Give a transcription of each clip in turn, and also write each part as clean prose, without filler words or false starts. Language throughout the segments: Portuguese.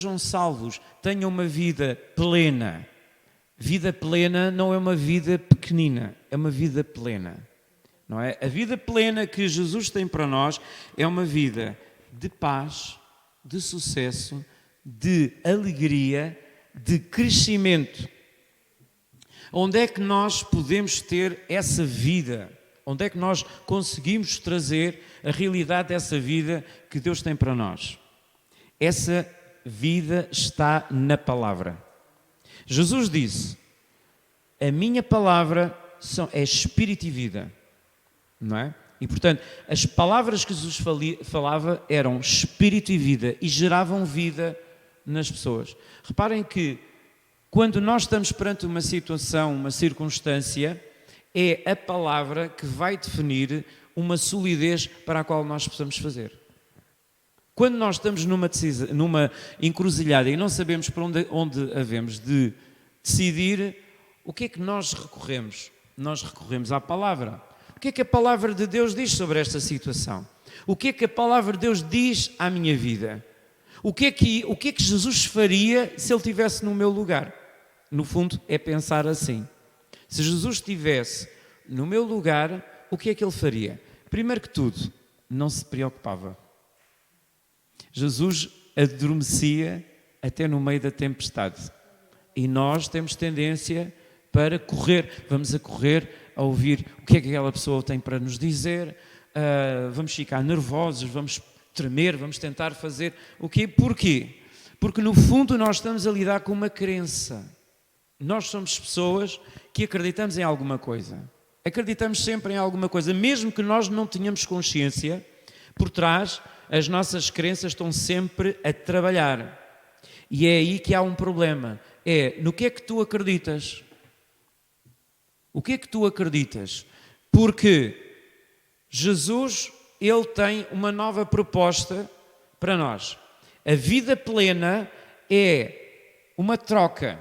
sejam salvos, tenham uma vida plena. Vida plena não é uma vida pequenina, é uma vida plena. Não é? A vida plena que Jesus tem para nós é uma vida de paz, de sucesso, de alegria, de crescimento. Onde é que nós podemos ter essa vida? Onde é que nós conseguimos trazer a realidade dessa vida que Deus tem para nós? Essa vida está na palavra. Jesus disse: a minha palavra é espírito e vida. Não é? E portanto, as palavras que Jesus falava eram espírito e vida e geravam vida nas pessoas. Reparem que quando nós estamos perante uma situação, uma circunstância, é a palavra que vai definir uma solidez para a qual nós possamos fazer. Quando nós estamos numa encruzilhada e não sabemos para onde havemos de decidir, o que é que nós recorremos? Nós recorremos à palavra. O que é que a palavra de Deus diz sobre esta situação? O que é que a palavra de Deus diz à minha vida? O que é que Jesus faria se Ele estivesse no meu lugar? No fundo, é pensar assim. Se Jesus estivesse no meu lugar, o que é que Ele faria? Primeiro que tudo, não se preocupava. Jesus adormecia até no meio da tempestade. E nós temos tendência para correr. Vamos a correr a ouvir o que é que aquela pessoa tem para nos dizer. Vamos ficar nervosos, vamos tremer, vamos tentar fazer o quê? Porquê? Porque no fundo nós estamos a lidar com uma crença. Nós somos pessoas que acreditamos em alguma coisa. Acreditamos sempre em alguma coisa, mesmo que nós não tenhamos consciência, por trás as nossas crenças estão sempre a trabalhar. E é aí que há um problema. É no que é que tu acreditas? O que é que tu acreditas? Porque Jesus, Ele tem uma nova proposta para nós. A vida plena é uma troca.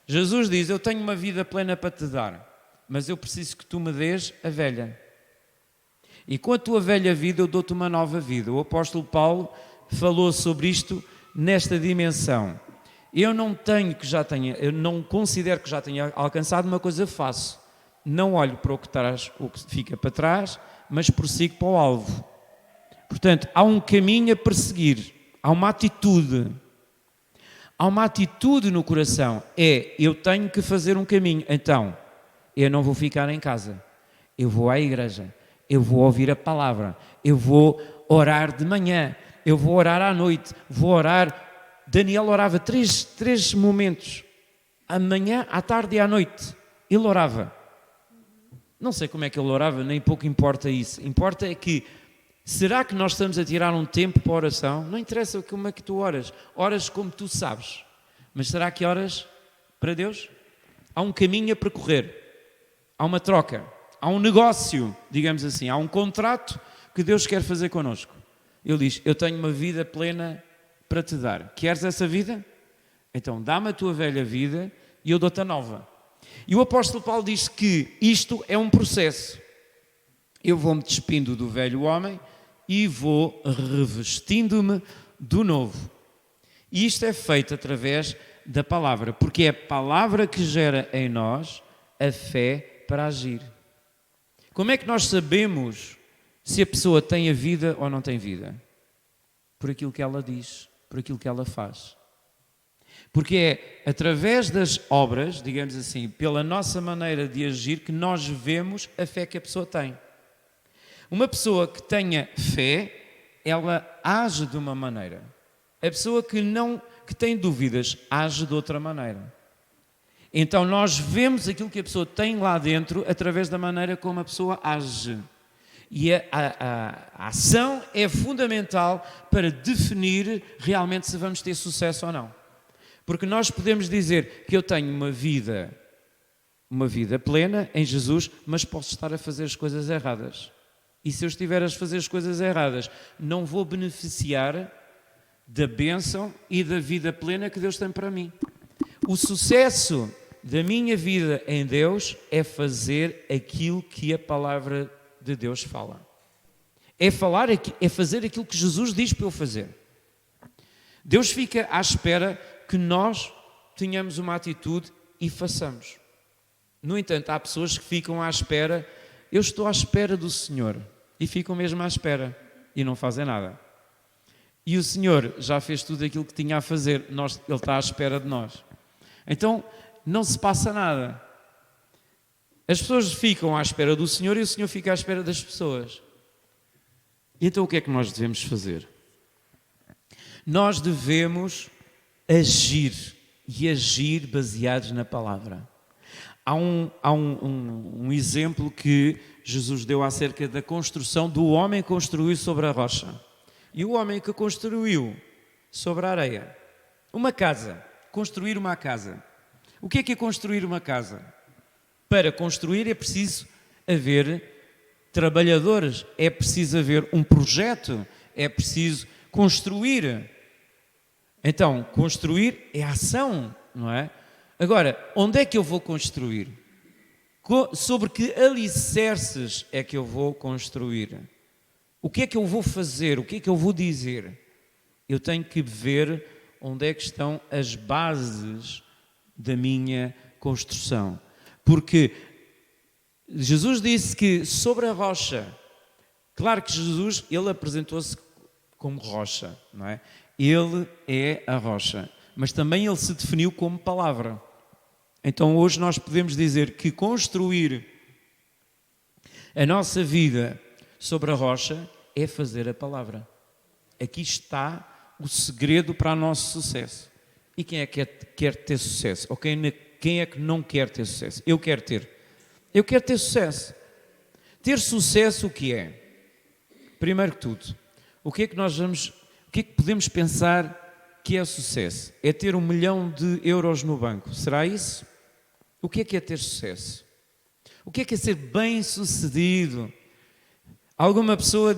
Jesus diz: eu tenho uma vida plena para te dar, mas eu preciso que tu me dês a velha. E com a tua velha vida eu dou-te uma nova vida. O apóstolo Paulo falou sobre isto nesta dimensão. Eu não considero que já tenha alcançado uma coisa, faço. Não olho para o que fica para trás, mas prossigo para o alvo. Portanto, há um caminho a perseguir, há uma atitude. Há uma atitude no coração. Eu tenho que fazer um caminho. Então, eu não vou ficar em casa. Eu vou à igreja. Eu vou ouvir a palavra. Eu vou orar de manhã. Eu vou orar à noite. Vou orar. Daniel orava três momentos. Amanhã, à tarde e à noite. Ele orava. Não sei como é que ele orava, nem pouco importa isso. Importa é que, será que nós estamos a tirar um tempo para a oração? Não interessa como é que tu oras. Oras como tu sabes. Mas será que oras para Deus? Há um caminho a percorrer. Há uma troca. Há um negócio, digamos assim. Há um contrato que Deus quer fazer connosco. Ele diz: eu tenho uma vida plena para te dar. Queres essa vida? Então dá-me a tua velha vida e eu dou-te a nova. E o apóstolo Paulo diz que isto é um processo. Eu vou-me despindo do velho homem e vou revestindo-me do novo. E isto é feito através da palavra, porque é a palavra que gera em nós a fé para agir. Como é que nós sabemos se a pessoa tem a vida ou não tem vida? Por aquilo que ela diz, por aquilo que ela faz. Porque é através das obras, digamos assim, pela nossa maneira de agir, que nós vemos a fé que a pessoa tem. Uma pessoa que tenha fé, ela age de uma maneira. A pessoa que tem dúvidas, age de outra maneira. Então nós vemos aquilo que a pessoa tem lá dentro através da maneira como a pessoa age. E a ação é fundamental para definir realmente se vamos ter sucesso ou não. Porque nós podemos dizer que eu tenho uma vida plena em Jesus, mas posso estar a fazer as coisas erradas. E se eu estiver a fazer as coisas erradas, não vou beneficiar da bênção e da vida plena que Deus tem para mim. O sucesso da minha vida em Deus é fazer aquilo que a palavra de Deus fala. É fazer aquilo que Jesus diz para eu fazer. Deus fica à espera que nós tenhamos uma atitude e façamos. No entanto, há pessoas que ficam à espera, eu estou à espera do Senhor, e ficam mesmo à espera e não fazem nada. E o Senhor já fez tudo aquilo que tinha a fazer, Ele está à espera de nós. Então, não se passa nada. As pessoas ficam à espera do Senhor e o Senhor fica à espera das pessoas. E então o que é que nós devemos fazer? Nós devemos agir, e agir baseados na palavra. Há um exemplo que Jesus deu acerca da construção do homem que construiu sobre a rocha. E o homem que construiu sobre a areia. Uma casa, construir uma casa. O que é construir uma casa? Para construir é preciso haver trabalhadores, é preciso haver um projeto, é preciso construir. Então, construir é ação, não é? Agora, onde é que eu vou construir? Sobre que alicerces é que eu vou construir? O que é que eu vou fazer? O que é que eu vou dizer? Eu tenho que ver onde é que estão as bases da minha construção. Porque Jesus disse que sobre a rocha, claro que Jesus, ele apresentou-se como rocha, não é? Ele é a rocha, mas também ele se definiu como palavra. Então hoje nós podemos dizer que construir a nossa vida sobre a rocha é fazer a palavra. Aqui está o segredo para o nosso sucesso. E quem é que quer ter sucesso? Ou quem é que não quer ter sucesso? Eu quero ter. Eu quero ter sucesso. Ter sucesso o que é? Primeiro que tudo, o que é que podemos pensar que é sucesso? É ter 1 milhão de euros no banco. Será isso? O que é ter sucesso? O que é ser bem-sucedido? Alguma pessoa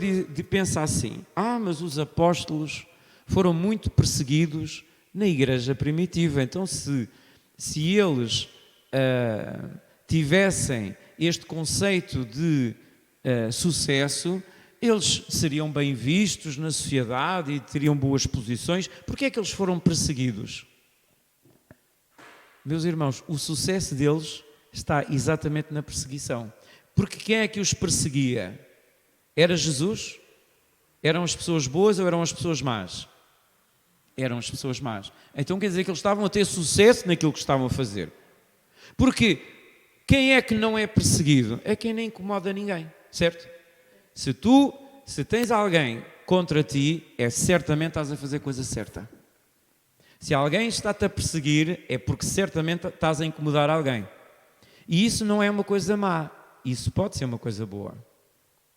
pensa assim, mas os apóstolos foram muito perseguidos na igreja primitiva, então se eles tivessem este conceito de sucesso, eles seriam bem vistos na sociedade e teriam boas posições. Porquê é que eles foram perseguidos? Meus irmãos, o sucesso deles está exatamente na perseguição. Porque quem é que os perseguia? Era Jesus? Eram as pessoas boas ou eram as pessoas más? Eram as pessoas más. Então quer dizer que eles estavam a ter sucesso naquilo que estavam a fazer. Porque quem é que não é perseguido? É quem nem incomoda ninguém, certo? Se tens alguém contra ti, certamente estás a fazer a coisa certa. Se alguém está-te a perseguir, é porque certamente estás a incomodar alguém. E isso não é uma coisa má. Isso pode ser uma coisa boa.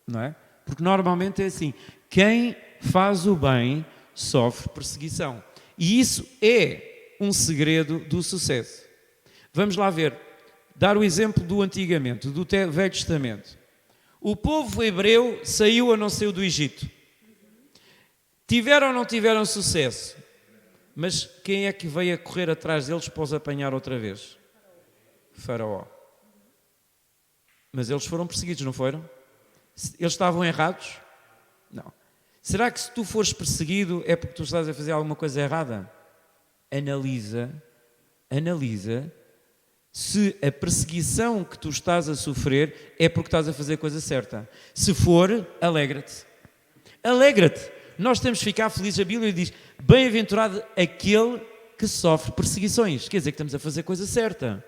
Não é? Porque normalmente é assim. Quem faz o bem sofre perseguição. E isso é um segredo do sucesso. Vamos lá ver. Dar o exemplo do antigamente, do Velho Testamento. O povo hebreu saiu ou não saiu do Egito? Tiveram ou não tiveram sucesso? Mas quem é que veio a correr atrás deles para os apanhar outra vez? Faraó. Mas eles foram perseguidos, não foram? Eles estavam errados? Não. Será que se tu fores perseguido é porque tu estás a fazer alguma coisa errada? Analisa se a perseguição que tu estás a sofrer é porque estás a fazer a coisa certa. Se for, alegra-te. Alegra-te. Nós temos que ficar felizes. A Bíblia diz, bem-aventurado aquele que sofre perseguições. Quer dizer que estamos a fazer a coisa certa.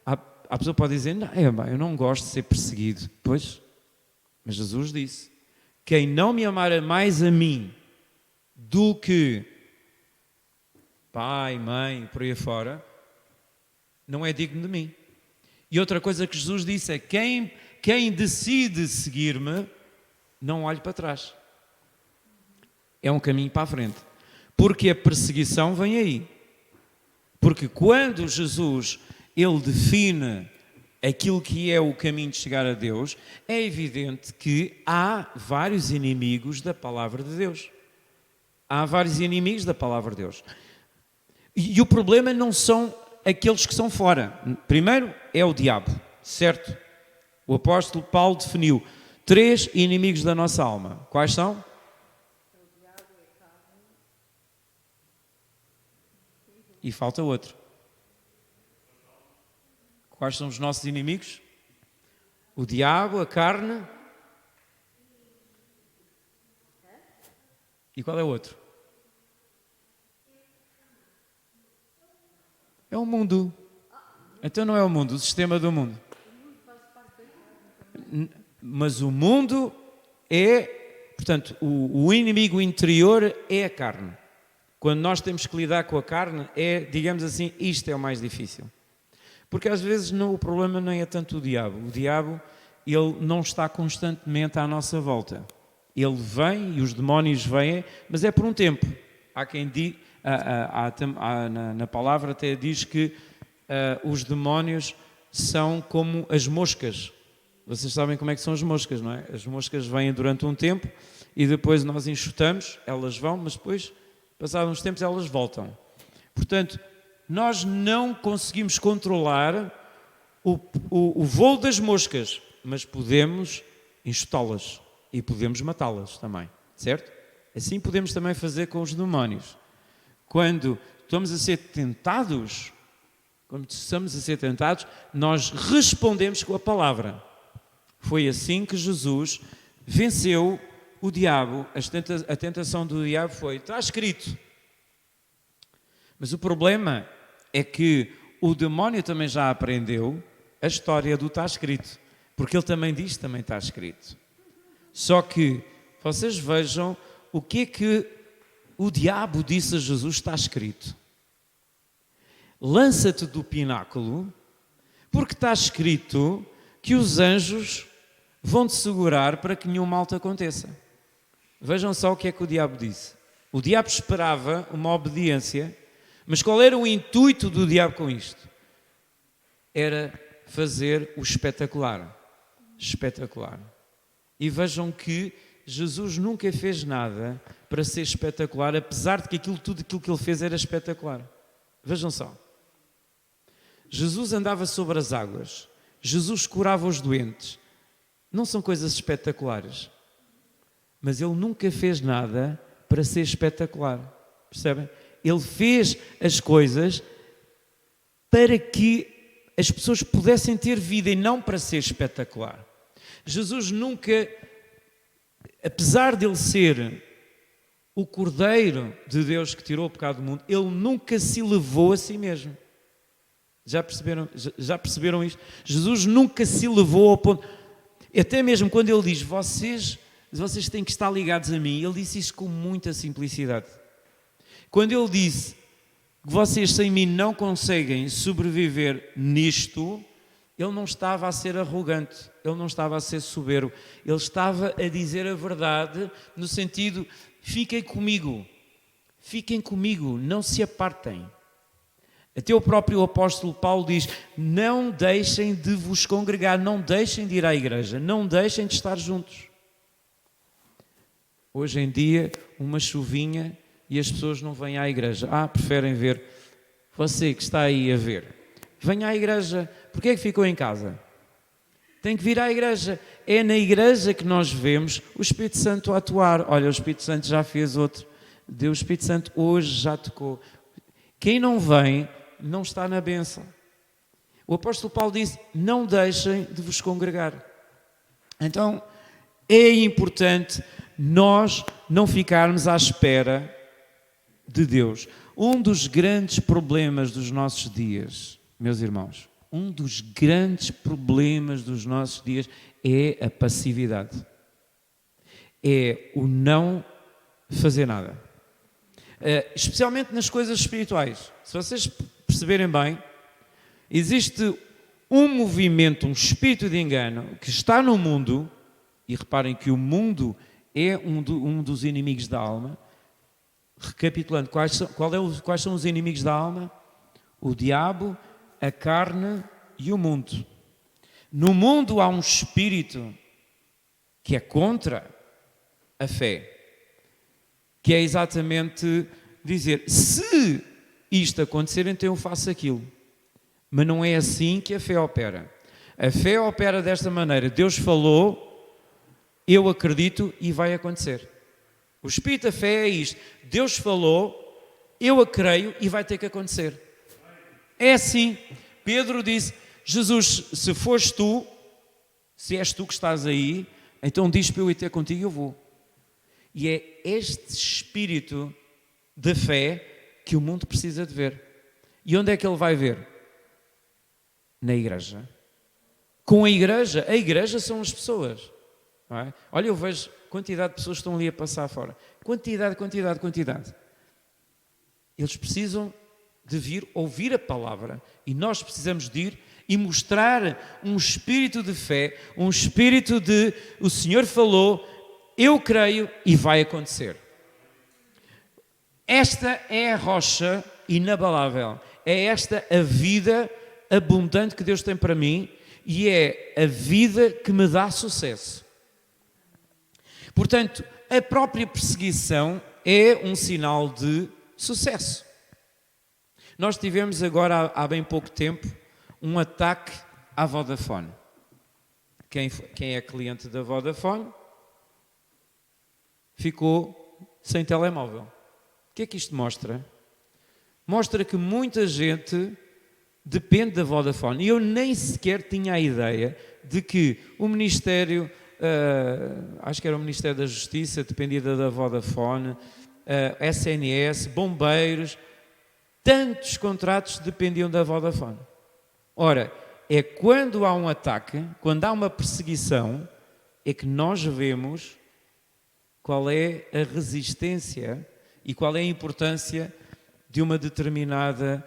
A pessoa pode dizer, eu não gosto de ser perseguido. Pois, mas Jesus disse, quem não me amar mais a mim do que pai, mãe, por aí fora, não é digno de mim. E outra coisa que Jesus disse é, quem decide seguir-me, não olhe para trás. É um caminho para a frente. Porque a perseguição vem aí. Porque quando Jesus, ele define aquilo que é o caminho de chegar a Deus, é evidente que há vários inimigos da palavra de Deus. Há vários inimigos da palavra de Deus. E o problema não são aqueles que são fora. Primeiro é o diabo, certo? O apóstolo Paulo definiu 3 inimigos da nossa alma. Quais são? E falta outro. Quais são os nossos inimigos? O diabo, a carne. E qual é o outro? É o mundo. Então não é o mundo, o sistema do mundo. Mas o mundo é, portanto, o inimigo interior é a carne. Quando nós temos que lidar com a carne, digamos assim, isto é o mais difícil. Porque às vezes o problema não é tanto o diabo. O diabo, ele não está constantemente à nossa volta. Ele vem e os demónios vêm, mas é por um tempo. Há quem diga, na palavra até diz que os demónios são como as moscas. Vocês sabem como é que são as moscas, não é? As moscas vêm durante um tempo e depois nós enxutamos, elas vão, mas depois, passados uns tempos, elas voltam. Portanto, nós não conseguimos controlar o voo das moscas, mas podemos enxutá-las e podemos matá-las também, certo? Assim podemos também fazer com os demónios. Quando estamos a ser tentados, nós respondemos com a palavra. Foi assim que Jesus venceu o diabo. A tentação do diabo foi, está escrito. Mas o problema é que o demónio também já aprendeu a história do está escrito. Porque ele também diz, também está escrito. Só que vocês vejam o que é que o diabo disse a Jesus, está escrito. Lança-te do pináculo, porque está escrito que os anjos vão te segurar para que nenhum mal te aconteça. Vejam só o que é que o diabo disse. O diabo esperava uma obediência, mas qual era o intuito do diabo com isto? Era fazer o espetacular. Espetacular. E vejam que Jesus nunca fez nada para ser espetacular, apesar de que tudo aquilo que ele fez era espetacular. Vejam só. Jesus andava sobre as águas. Jesus curava os doentes. Não são coisas espetaculares. Mas ele nunca fez nada para ser espetacular. Percebem? Ele fez as coisas para que as pessoas pudessem ter vida e não para ser espetacular. Jesus nunca, apesar de ele ser o Cordeiro de Deus que tirou o pecado do mundo, ele nunca se levou a si mesmo. Já perceberam isto? Jesus nunca se levou ao ponto... Até mesmo quando ele diz, vocês têm que estar ligados a mim, ele disse isso com muita simplicidade. Quando ele disse que vocês sem mim não conseguem sobreviver nisto, ele não estava a ser arrogante, ele não estava a ser soberbo, ele estava a dizer a verdade no sentido, fiquem comigo, não se apartem. Até o próprio apóstolo Paulo diz, não deixem de vos congregar, não deixem de ir à igreja, não deixem de estar juntos. Hoje em dia, uma chuvinha e as pessoas não vêm à igreja. Preferem ver. Você que está aí a ver, venha à igreja. Porquê é que ficou em casa? Tem que vir à igreja. É na igreja que nós vemos o Espírito Santo a atuar. Olha, o Espírito Santo já fez outro. Deus, o Espírito Santo hoje já tocou. Quem não vem, não está na bênção. O apóstolo Paulo disse, não deixem de vos congregar. Então, é importante nós não ficarmos à espera de Deus. Um dos grandes problemas dos nossos dias, meus irmãos, um dos grandes problemas dos nossos dias é a passividade. É o não fazer nada. Especialmente nas coisas espirituais. Se vocês perceberem bem, existe um movimento, um espírito de engano que está no mundo, e reparem que o mundo é um dos inimigos da alma. Recapitulando, quais são os inimigos da alma? O diabo, a carne e o mundo. No mundo há um espírito que é contra a fé, que é exatamente dizer, se isto acontecer, então eu faço aquilo. Mas não é assim que a fé opera. A fé opera desta maneira. Deus falou, eu acredito e vai acontecer. O espírito da fé é isto. Deus falou, eu a creio e vai ter que acontecer. É assim. Pedro disse, Jesus, se fores tu, se és tu que estás aí, então diz para eu ir ter contigo e eu vou. E é este espírito de fé que o mundo precisa de ver. E onde é que ele vai ver? Na igreja. Com a igreja são as pessoas. Não é? Olha, eu vejo quantidade de pessoas que estão ali a passar fora. Quantidade. Eles precisam de vir ouvir a palavra e nós precisamos de ir e mostrar um espírito de fé, um espírito de o Senhor falou, eu creio e vai acontecer. Esta é a rocha inabalável, é esta a vida abundante que Deus tem para mim e é a vida que me dá sucesso. Portanto, a própria perseguição é um sinal de sucesso. Nós tivemos agora, há bem pouco tempo, um ataque à Vodafone. Quem é cliente da Vodafone ficou sem telemóvel. O que é que isto mostra? Mostra que muita gente depende da Vodafone. E eu nem sequer tinha a ideia de que o Ministério, acho que era o Ministério da Justiça, dependia da Vodafone, SNS, bombeiros, tantos contratos dependiam da Vodafone. Ora, é quando há um ataque, quando há uma perseguição, é que nós vemos qual é a resistência e qual é a importância de uma determinada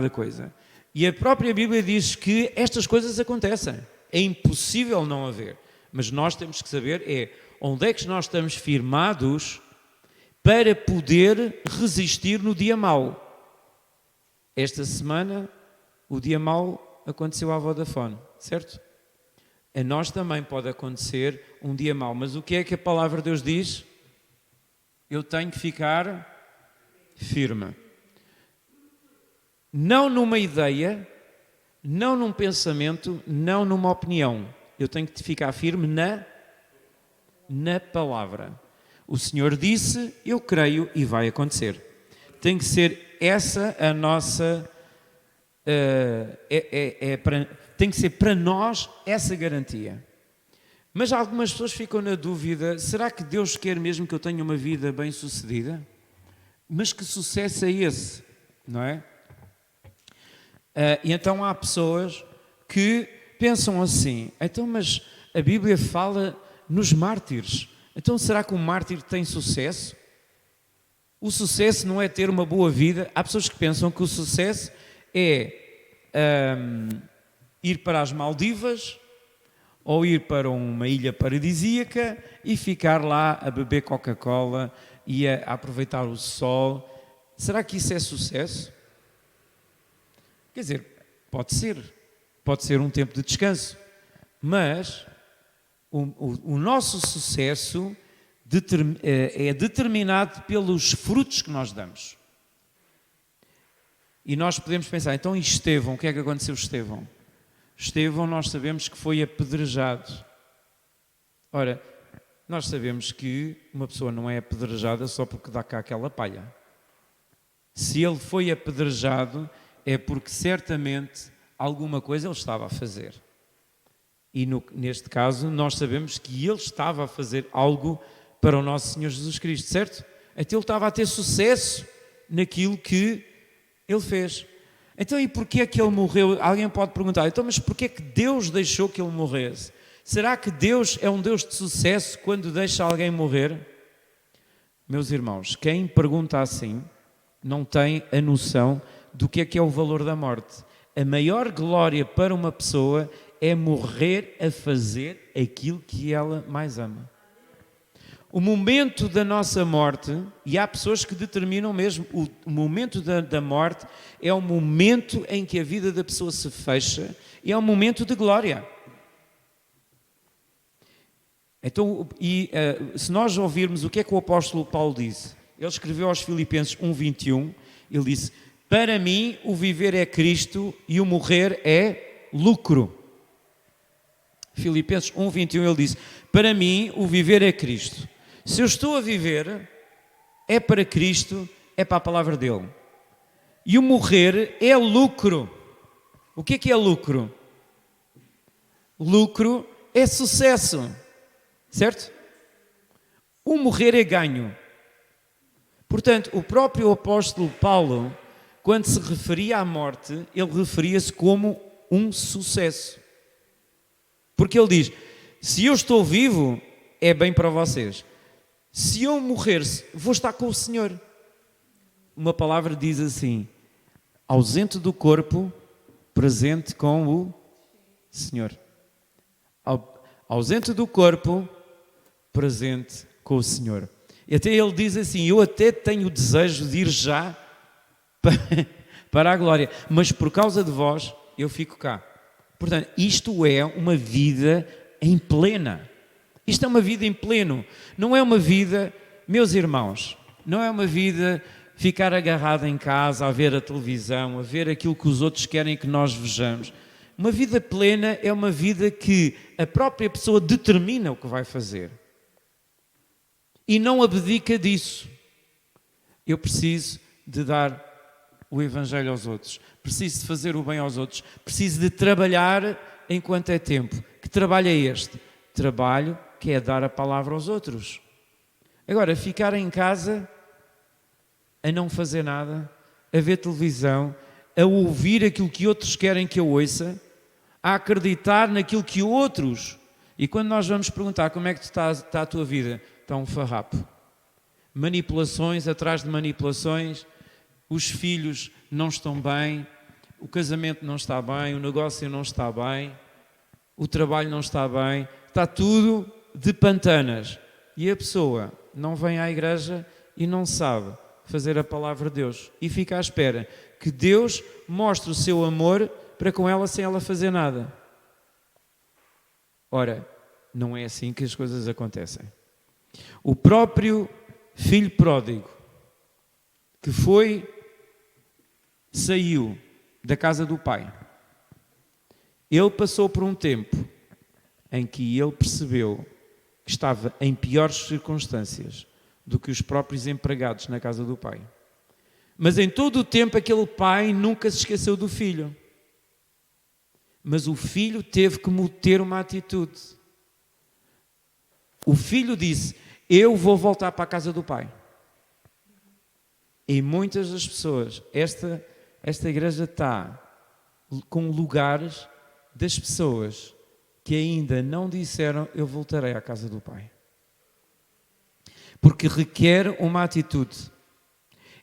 coisa. E a própria Bíblia diz que estas coisas acontecem. É impossível não haver. Mas nós temos que saber onde é que nós estamos firmados para poder resistir no dia mau. Esta semana, o dia mau aconteceu à Vodafone, certo? A nós também pode acontecer um dia mau. Mas o que é que a palavra de Deus diz? Eu tenho que ficar firme. Não numa ideia, não num pensamento, não numa opinião. Eu tenho que ficar firme na palavra. O Senhor disse, eu creio e vai acontecer. Tem que ser essa a nossa... tem que ser para nós essa garantia. Mas algumas pessoas ficam na dúvida, será que Deus quer mesmo que eu tenha uma vida bem-sucedida? Mas que sucesso é esse? Não é? E então há pessoas que pensam assim, então mas a Bíblia fala nos mártires. Então, será que um mártir tem sucesso? O sucesso não é ter uma boa vida. Há pessoas que pensam que o sucesso é ir para as Maldivas ou ir para uma ilha paradisíaca e ficar lá a beber Coca-Cola e a aproveitar o sol. Será que isso é sucesso? Quer dizer, pode ser um tempo de descanso, mas o nosso sucesso é determinado pelos frutos que nós damos. E nós podemos pensar, então Estevão, o que é que aconteceu a Estevão? Estevão nós sabemos que foi apedrejado. Ora, nós sabemos que uma pessoa não é apedrejada só porque dá cá aquela palha. Se ele foi apedrejado é porque certamente alguma coisa ele estava a fazer. E neste caso nós sabemos que ele estava a fazer algo para o nosso Senhor Jesus Cristo, certo? Então ele estava a ter sucesso naquilo que ele fez. Então e porquê é que ele morreu? Alguém pode perguntar, então mas porquê é que Deus deixou que ele morresse? Será que Deus é um Deus de sucesso quando deixa alguém morrer? Meus irmãos, quem pergunta assim não tem a noção do que é o valor da morte. A maior glória para uma pessoa é morrer a fazer aquilo que ela mais ama. O momento da nossa morte, e há pessoas que determinam mesmo, o momento da morte é o momento em que a vida da pessoa se fecha e é um momento de glória. Então, se nós ouvirmos o que é que o apóstolo Paulo disse, ele escreveu aos Filipenses 1:21, ele disse, para mim o viver é Cristo e o morrer é lucro. Filipenses 1:21 ele disse, para mim o viver é Cristo. Se eu estou a viver, é para Cristo é para a palavra dele. E o morrer é lucro. O que é lucro? Lucro é sucesso, certo? O morrer é ganho. Portanto, o próprio apóstolo Paulo, quando se referia à morte, ele referia-se como um sucesso. Porque ele diz, se eu estou vivo, é bem para vocês. Se eu morrer, vou estar com o Senhor. Uma palavra diz assim, ausente do corpo, presente com o Senhor. Ausente do corpo, presente com o Senhor. E até ele diz assim, eu até tenho o desejo de ir já para a glória, mas por causa de vós, eu fico cá. Portanto, isto é uma vida em plena. Isto é uma vida em pleno. Não é uma vida, meus irmãos, não é uma vida ficar agarrado em casa, a ver a televisão, a ver aquilo que os outros querem que nós vejamos. Uma vida plena é uma vida que a própria pessoa determina o que vai fazer. E não abdica disso. Eu preciso de dar o Evangelho aos outros. Preciso de fazer o bem aos outros. Preciso de trabalhar enquanto é tempo. Que trabalho é este? Trabalho que é dar a palavra aos outros. Agora, ficar em casa a não fazer nada, a ver televisão, a ouvir aquilo que outros querem que eu ouça, a acreditar naquilo que outros... E quando nós vamos perguntar como é que está a tua vida, está um farrapo. Manipulações atrás de manipulações, os filhos não estão bem, o casamento não está bem, o negócio não está bem, o trabalho não está bem, está tudo de pantanas. E a pessoa não vem à igreja e não sabe fazer a palavra de Deus. E fica à espera que Deus mostre o seu amor para com ela sem ela fazer nada. Ora, não é assim que as coisas acontecem. O próprio filho pródigo, que saiu da casa do pai, ele passou por um tempo em que ele percebeu que estava em piores circunstâncias do que os próprios empregados na casa do pai. Mas em todo o tempo aquele pai nunca se esqueceu do filho. Mas o filho teve que ter uma atitude. O filho disse, eu vou voltar para a casa do pai. E muitas das pessoas, esta igreja está com lugares das pessoas que ainda não disseram, eu voltarei à casa do pai. Porque requer uma atitude.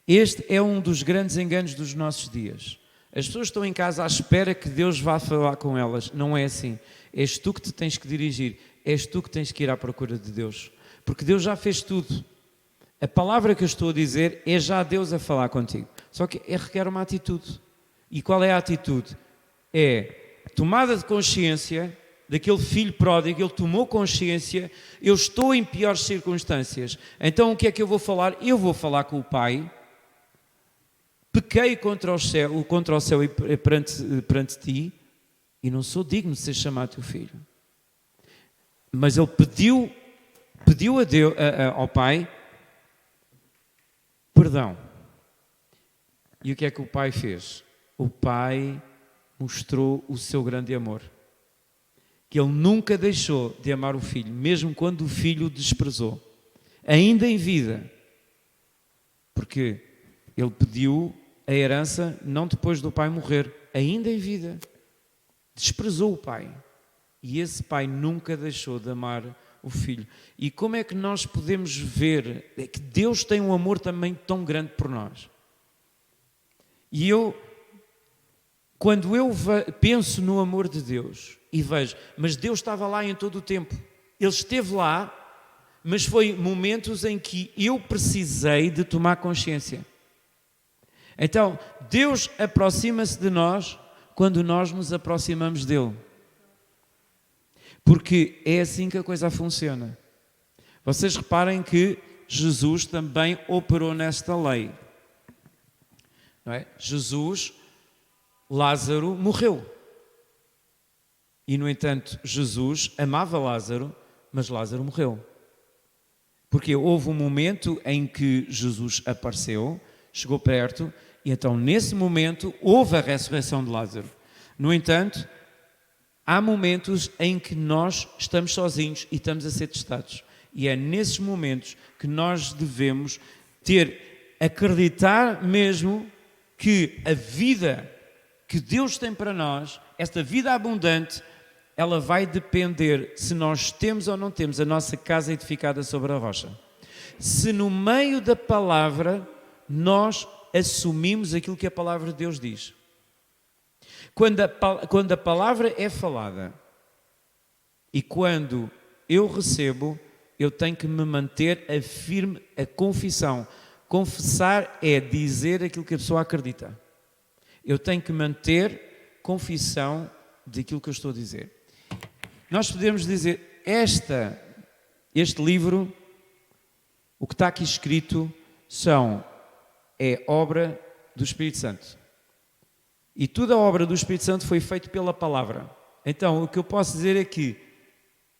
Este é um dos grandes enganos dos nossos dias. As pessoas estão em casa à espera que Deus vá falar com elas. Não é assim. És tu que te tens que dirigir. És tu que tens que ir à procura de Deus. Porque Deus já fez tudo. A palavra que eu estou a dizer é já Deus a falar contigo. Só que requer uma atitude. E qual é a atitude? É tomada de consciência daquele filho pródigo. Ele tomou consciência. Eu estou em piores circunstâncias. Então o que é que eu vou falar? Eu vou falar com o pai. Pequei contra o céu e perante ti, e não sou digno de ser chamado teu filho. Mas ele pediu a Deus, ao pai perdão. E o que é que o pai fez? O pai mostrou o seu grande amor. Que ele nunca deixou de amar o filho, mesmo quando o filho o desprezou. Ainda em vida. Porque ele pediu a herança não depois do pai morrer, ainda em vida. Desprezou o pai. E esse pai nunca deixou de amar o filho. E como é que nós podemos ver que Deus tem um amor também tão grande por nós? E quando eu penso no amor de Deus e vejo, mas Deus estava lá em todo o tempo. Ele esteve lá, mas foi momentos em que eu precisei de tomar consciência. Então, Deus aproxima-se de nós quando nós nos aproximamos dele. Porque é assim que a coisa funciona. Vocês reparem que Jesus também operou nesta lei. Não é? Lázaro morreu. E, no entanto, Jesus amava Lázaro, mas Lázaro morreu. Porque houve um momento em que Jesus apareceu, chegou perto, e então nesse momento houve a ressurreição de Lázaro. No entanto, há momentos em que nós estamos sozinhos e estamos a ser testados. E é nesses momentos que nós devemos acreditar mesmo que a vida que Deus tem para nós, esta vida abundante, ela vai depender se nós temos ou não temos a nossa casa edificada sobre a rocha. Se no meio da palavra nós assumimos aquilo que a palavra de Deus diz. Quando a palavra é falada e quando eu recebo, eu tenho que me manter firme a confissão. Confessar é dizer aquilo que a pessoa acredita. Eu tenho que manter confissão daquilo que eu estou a dizer. Nós podemos dizer, este livro, o que está aqui escrito, é obra do Espírito Santo. E toda a obra do Espírito Santo foi feita pela palavra. Então, o que eu posso dizer é que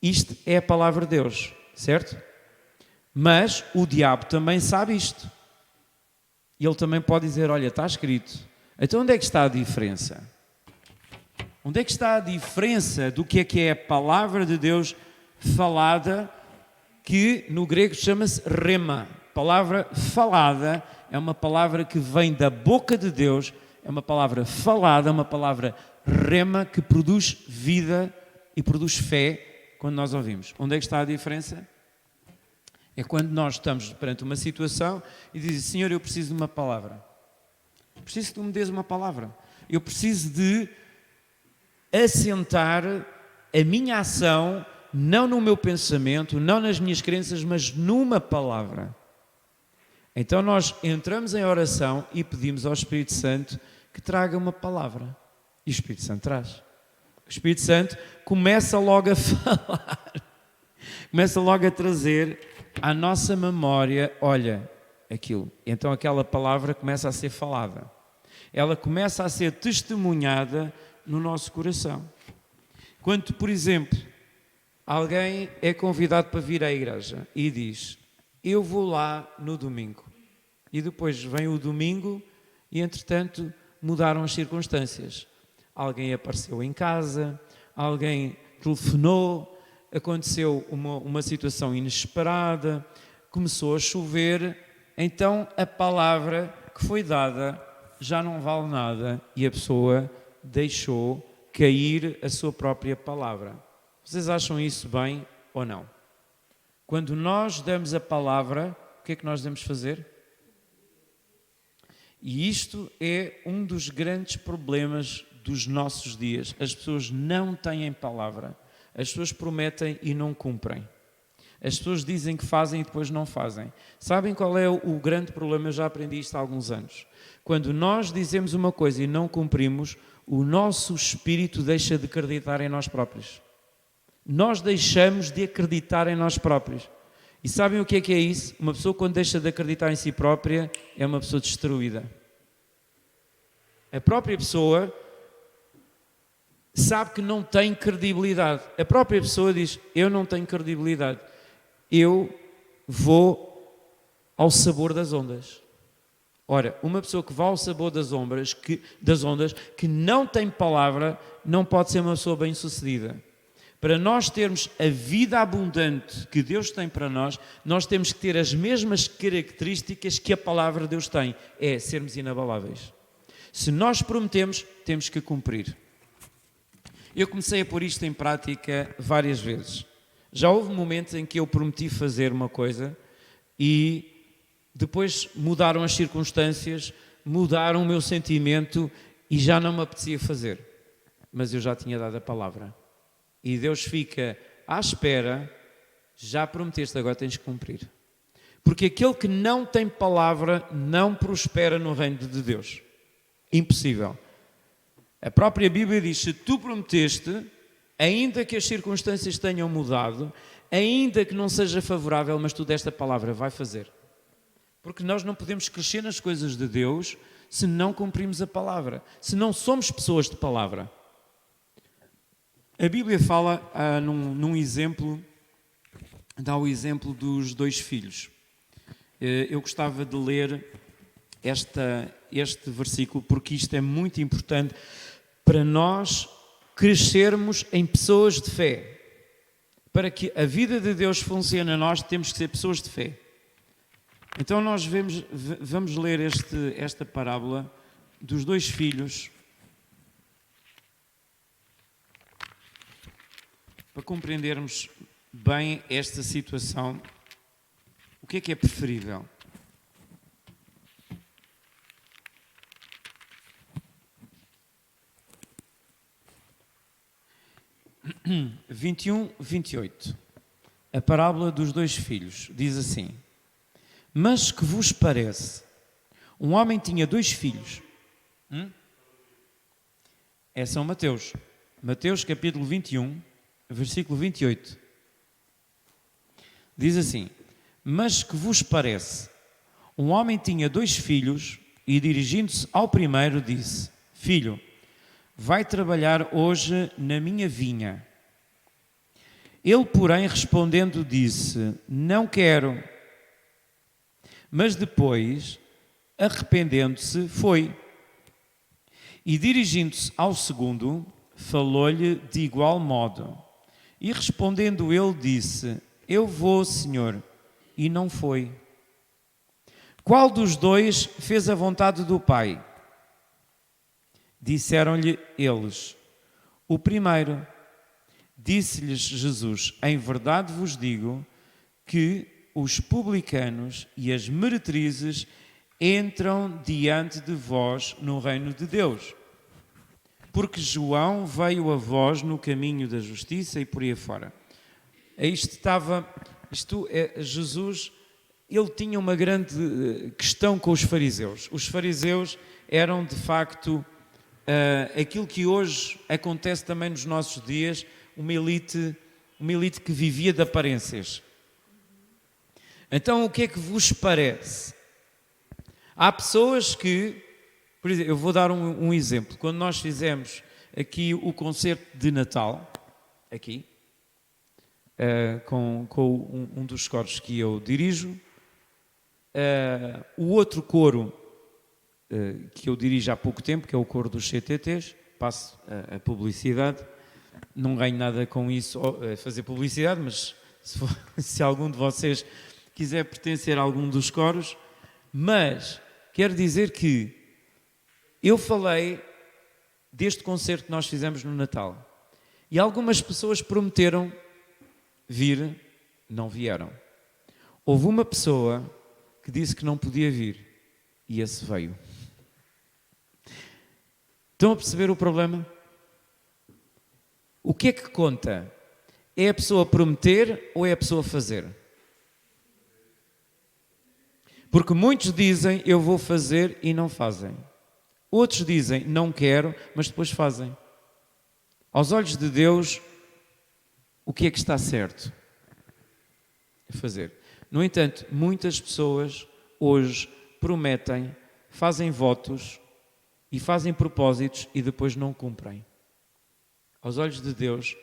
isto é a palavra de Deus, certo? Mas o diabo também sabe isto. E ele também pode dizer, olha, está escrito. Então, onde é que está a diferença? Onde é que está a diferença do que é a palavra de Deus falada, que no grego chama-se rema. Palavra falada é uma palavra que vem da boca de Deus, é uma palavra falada, uma palavra rema que produz vida e produz fé quando nós ouvimos. Onde é que está a diferença? É quando nós estamos perante uma situação e dizemos, Senhor, eu preciso de uma palavra. Preciso que tu me dês uma palavra. Eu preciso de assentar a minha ação, não no meu pensamento, não nas minhas crenças, mas numa palavra. Então nós entramos em oração e pedimos ao Espírito Santo que traga uma palavra. E o Espírito Santo traz. O Espírito Santo começa logo a falar. Começa logo a trazer à nossa memória, olha, aquilo. Então aquela palavra começa a ser falada. Ela começa a ser testemunhada no nosso coração. Quando, por exemplo, alguém é convidado para vir à igreja e diz, eu vou lá no domingo. E depois vem o domingo e, entretanto, mudaram as circunstâncias. Alguém apareceu em casa, alguém telefonou, aconteceu uma situação inesperada, começou a chover, então a palavra que foi dada já não vale nada e a pessoa deixou cair a sua própria palavra. Vocês acham isso bem ou não? Quando nós damos a palavra, o que é que nós devemos fazer? E isto é um dos grandes problemas dos nossos dias. As pessoas não têm palavra. As pessoas prometem e não cumprem. As pessoas dizem que fazem e depois não fazem. Sabem qual é o grande problema? Eu já aprendi isto há alguns anos. Quando nós dizemos uma coisa e não cumprimos, o nosso espírito deixa de acreditar em nós próprios. Nós deixamos de acreditar em nós próprios. E sabem o que é isso? Uma pessoa quando deixa de acreditar em si própria é uma pessoa destruída. A própria pessoa sabe que não tem credibilidade. A própria pessoa diz, eu não tenho credibilidade. Eu vou ao sabor das ondas. Ora, uma pessoa que vai ao sabor das ondas, que não tem palavra, não pode ser uma pessoa bem-sucedida. Para nós termos a vida abundante que Deus tem para nós, nós temos que ter as mesmas características que a palavra de Deus tem, é sermos inabaláveis. Se nós prometemos, temos que cumprir. Eu comecei a pôr isto em prática várias vezes. Já houve momentos em que eu prometi fazer uma coisa e depois mudaram as circunstâncias, mudaram o meu sentimento e já não me apetecia fazer. Mas eu já tinha dado a palavra. E Deus fica à espera, já prometeste, agora tens que cumprir. Porque aquele que não tem palavra não prospera no reino de Deus. Impossível. A própria Bíblia diz, se tu prometeste, ainda que as circunstâncias tenham mudado, ainda que não seja favorável, mas tu desta palavra vai fazer. Porque nós não podemos crescer nas coisas de Deus se não cumprimos a palavra, se não somos pessoas de palavra. A Bíblia fala num exemplo, dá o exemplo dos dois filhos. Eu gostava de ler este versículo, porque isto é muito importante para nós crescermos em pessoas de fé. Para que a vida de Deus funcione a nós, temos que ser pessoas de fé. Então nós vamos ler esta parábola dos dois filhos para compreendermos bem esta situação. O que é preferível? (versos 21, 28). A parábola dos dois filhos diz assim: Mas que vos parece? Um homem tinha dois filhos. É São Mateus. Mateus capítulo 21, versículo 28. Diz assim: Mas que vos parece? Um homem tinha dois filhos e, dirigindo-se ao primeiro, disse: Filho, vai trabalhar hoje na minha vinha. Ele, porém, respondendo, disse: Não quero. Mas depois, arrependendo-se, foi. E dirigindo-se ao segundo, falou-lhe de igual modo. E respondendo ele, disse: Eu vou, Senhor. E não foi. Qual dos dois fez a vontade do Pai? Disseram-lhe eles: O primeiro. Disse-lhes Jesus: Em verdade vos digo que os publicanos e as meretrizes entram diante de vós no reino de Deus. Porque João veio a vós no caminho da justiça e por aí afora. Jesus, ele tinha uma grande questão com os fariseus. Os fariseus eram, de facto, aquilo que hoje acontece também nos nossos dias, uma elite que vivia de aparências. Então, o que é que vos parece? Há pessoas que, por exemplo, eu vou dar um exemplo. Quando nós fizemos aqui o concerto de Natal, aqui, com um dos coros que eu dirijo, o outro coro que eu dirijo há pouco tempo, que é o coro dos CTTs, passo a publicidade, não ganho nada com isso, a fazer publicidade, mas se algum de vocês quiser pertencer a algum dos coros, mas quero dizer que eu falei deste concerto que nós fizemos no Natal e algumas pessoas prometeram vir, não vieram. Houve uma pessoa que disse que não podia vir e esse veio. Estão a perceber o problema? O que é que conta? É a pessoa prometer ou é a pessoa fazer? Porque muitos dizem, eu vou fazer e não fazem. Outros dizem, não quero, mas depois fazem. Aos olhos de Deus, o que é que está certo? É fazer. No entanto, muitas pessoas hoje prometem, fazem votos e fazem propósitos e depois não cumprem. Aos olhos de Deus,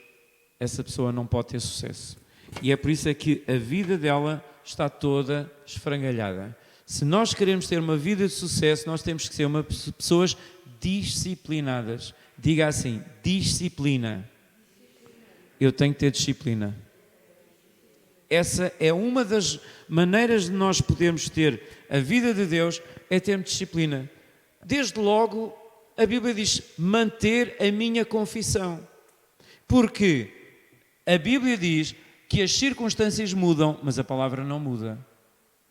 essa pessoa não pode ter sucesso. E é por isso é que a vida dela está toda esfrangalhada. Se nós queremos ter uma vida de sucesso, nós temos que ser pessoas disciplinadas. Diga assim, disciplina. Eu tenho que ter disciplina. Essa é uma das maneiras de nós podermos ter a vida de Deus, é termos disciplina. Desde logo, a Bíblia diz, manter a minha confissão. Porque a Bíblia diz que as circunstâncias mudam, mas a palavra não muda.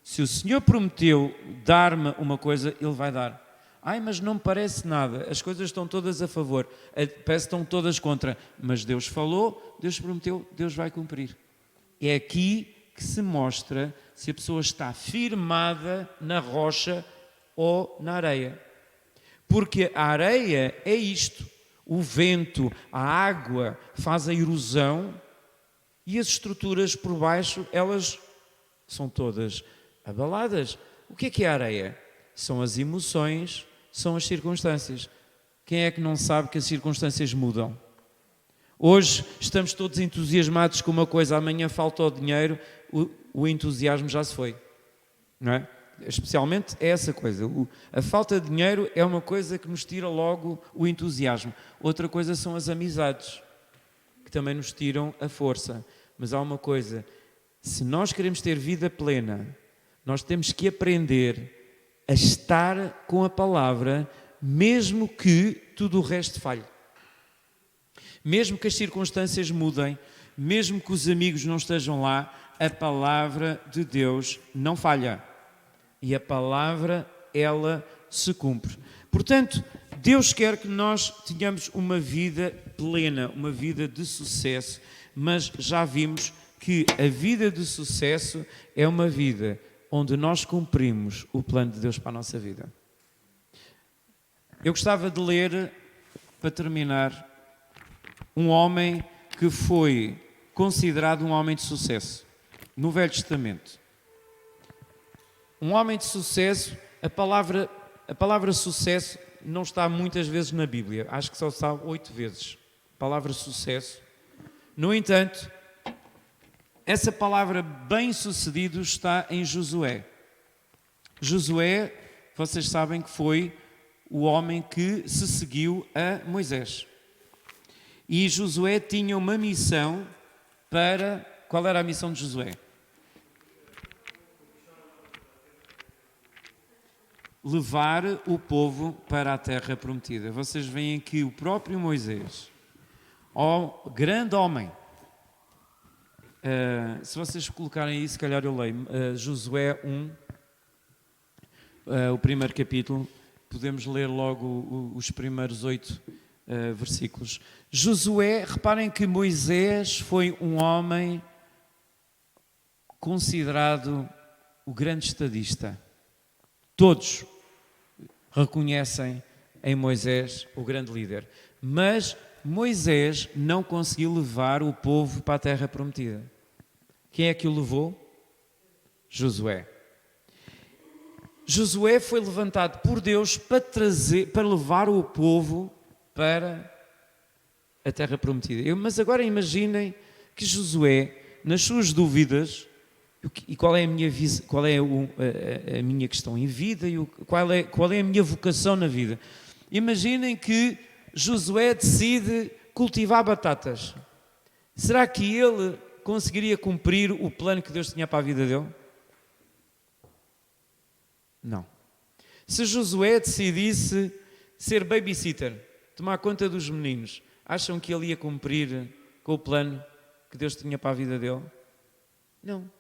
Se o Senhor prometeu dar-me uma coisa, Ele vai dar. Ai, mas não me parece nada, as coisas estão todas a favor, parece que estão todas contra. Mas Deus falou, Deus prometeu, Deus vai cumprir. É aqui que se mostra se a pessoa está firmada na rocha ou na areia. Porque a areia é isto. O vento, a água faz a erosão e as estruturas por baixo, elas são todas abaladas. O que é a areia? São as emoções, são as circunstâncias. Quem é que não sabe que as circunstâncias mudam? Hoje estamos todos entusiasmados com uma coisa, amanhã falta o dinheiro, o entusiasmo já se foi. Não é? Especialmente é essa coisa. A falta de dinheiro é uma coisa que nos tira logo o entusiasmo. Outra coisa são as amizades, que também nos tiram a força. Mas há uma coisa, se nós queremos ter vida plena, nós temos que aprender a estar com a palavra, mesmo que tudo o resto falhe. Mesmo que as circunstâncias mudem, mesmo que os amigos não estejam lá, a palavra de Deus não falha. E a palavra, ela se cumpre. Portanto, Deus quer que nós tenhamos uma vida plena, uma vida de sucesso, mas já vimos que a vida de sucesso é uma vida onde nós cumprimos o plano de Deus para a nossa vida. Eu gostava de ler, para terminar, um homem que foi considerado um homem de sucesso no Velho Testamento. Um homem de sucesso, a palavra sucesso não está muitas vezes na Bíblia, acho que só está 8 vezes, a palavra sucesso. No entanto, essa palavra bem-sucedido está em Josué. Josué, vocês sabem que foi o homem que se seguiu a Moisés. E Josué tinha uma missão para... Qual era a missão de Josué? Levar o povo para a terra prometida. Vocês veem que o próprio Moisés, ó grande homem, se vocês colocarem aí, se calhar eu leio, Josué 1, o primeiro capítulo, podemos ler logo os primeiros 8 versículos. Josué, reparem que Moisés foi um homem considerado o grande estadista. Todos reconhecem em Moisés o grande líder. Mas Moisés não conseguiu levar o povo para a terra prometida. Quem é que o levou? Josué. Josué foi levantado por Deus para levar o povo para a terra prometida. Mas agora imaginem que Josué, nas suas dúvidas, e qual é a minha questão em vida e qual é a minha vocação na vida. Imaginem que Josué decide cultivar batatas. Será que ele conseguiria cumprir o plano que Deus tinha para a vida dele? Não. Se Josué decidisse ser babysitter, tomar conta dos meninos, acham que ele ia cumprir com o plano que Deus tinha para a vida dele? Não.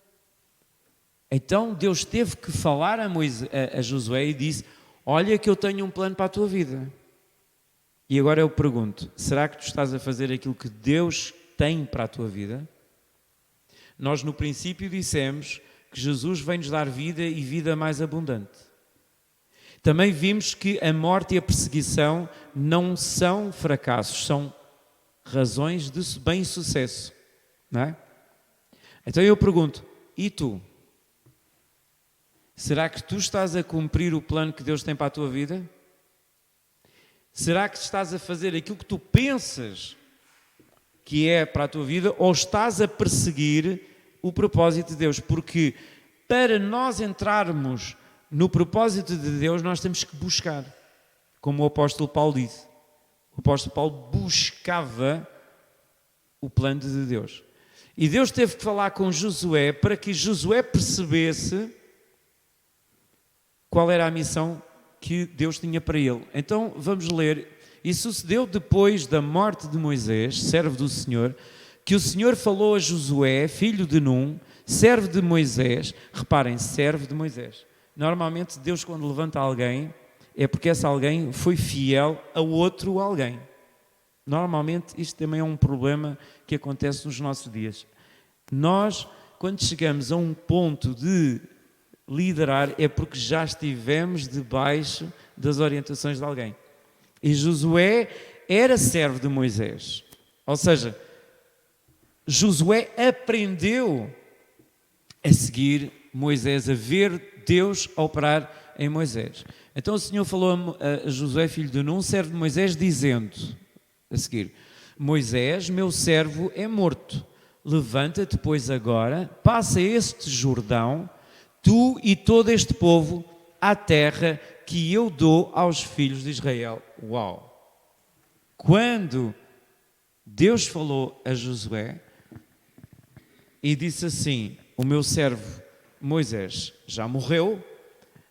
Então Deus teve que falar a Josué e disse: olha que eu tenho um plano para a tua vida. E agora eu pergunto, será que tu estás a fazer aquilo que Deus tem para a tua vida? Nós no princípio dissemos que Jesus vem-nos dar vida e vida mais abundante. Também vimos que a morte e a perseguição não são fracassos, são razões de bem-sucesso, não é? Então eu pergunto, e tu? Será que tu estás a cumprir o plano que Deus tem para a tua vida? Será que estás a fazer aquilo que tu pensas que é para a tua vida ou estás a perseguir o propósito de Deus? Porque para nós entrarmos no propósito de Deus, nós temos que buscar, como o apóstolo Paulo disse. O apóstolo Paulo buscava o plano de Deus. E Deus teve que falar com Josué para que Josué percebesse qual era a missão que Deus tinha para ele. Então vamos ler. E sucedeu depois da morte de Moisés, servo do Senhor, que o Senhor falou a Josué, filho de Num, servo de Moisés. Reparem, servo de Moisés. Normalmente Deus, quando levanta alguém, é porque esse alguém foi fiel a outro alguém. Normalmente isto também é um problema que acontece nos nossos dias. Nós, quando chegamos a um ponto de liderar, é porque já estivemos debaixo das orientações de alguém. E Josué era servo de Moisés. Ou seja, Josué aprendeu a seguir Moisés, a ver Deus operar em Moisés. Então o Senhor falou a Josué, filho de Num, servo de Moisés, dizendo, a seguir, Moisés, meu servo, é morto. Levanta-te, pois, agora, passa este Jordão, tu e todo este povo, à terra que eu dou aos filhos de Israel. Uau! Quando Deus falou a Josué e disse assim: o meu servo Moisés já morreu,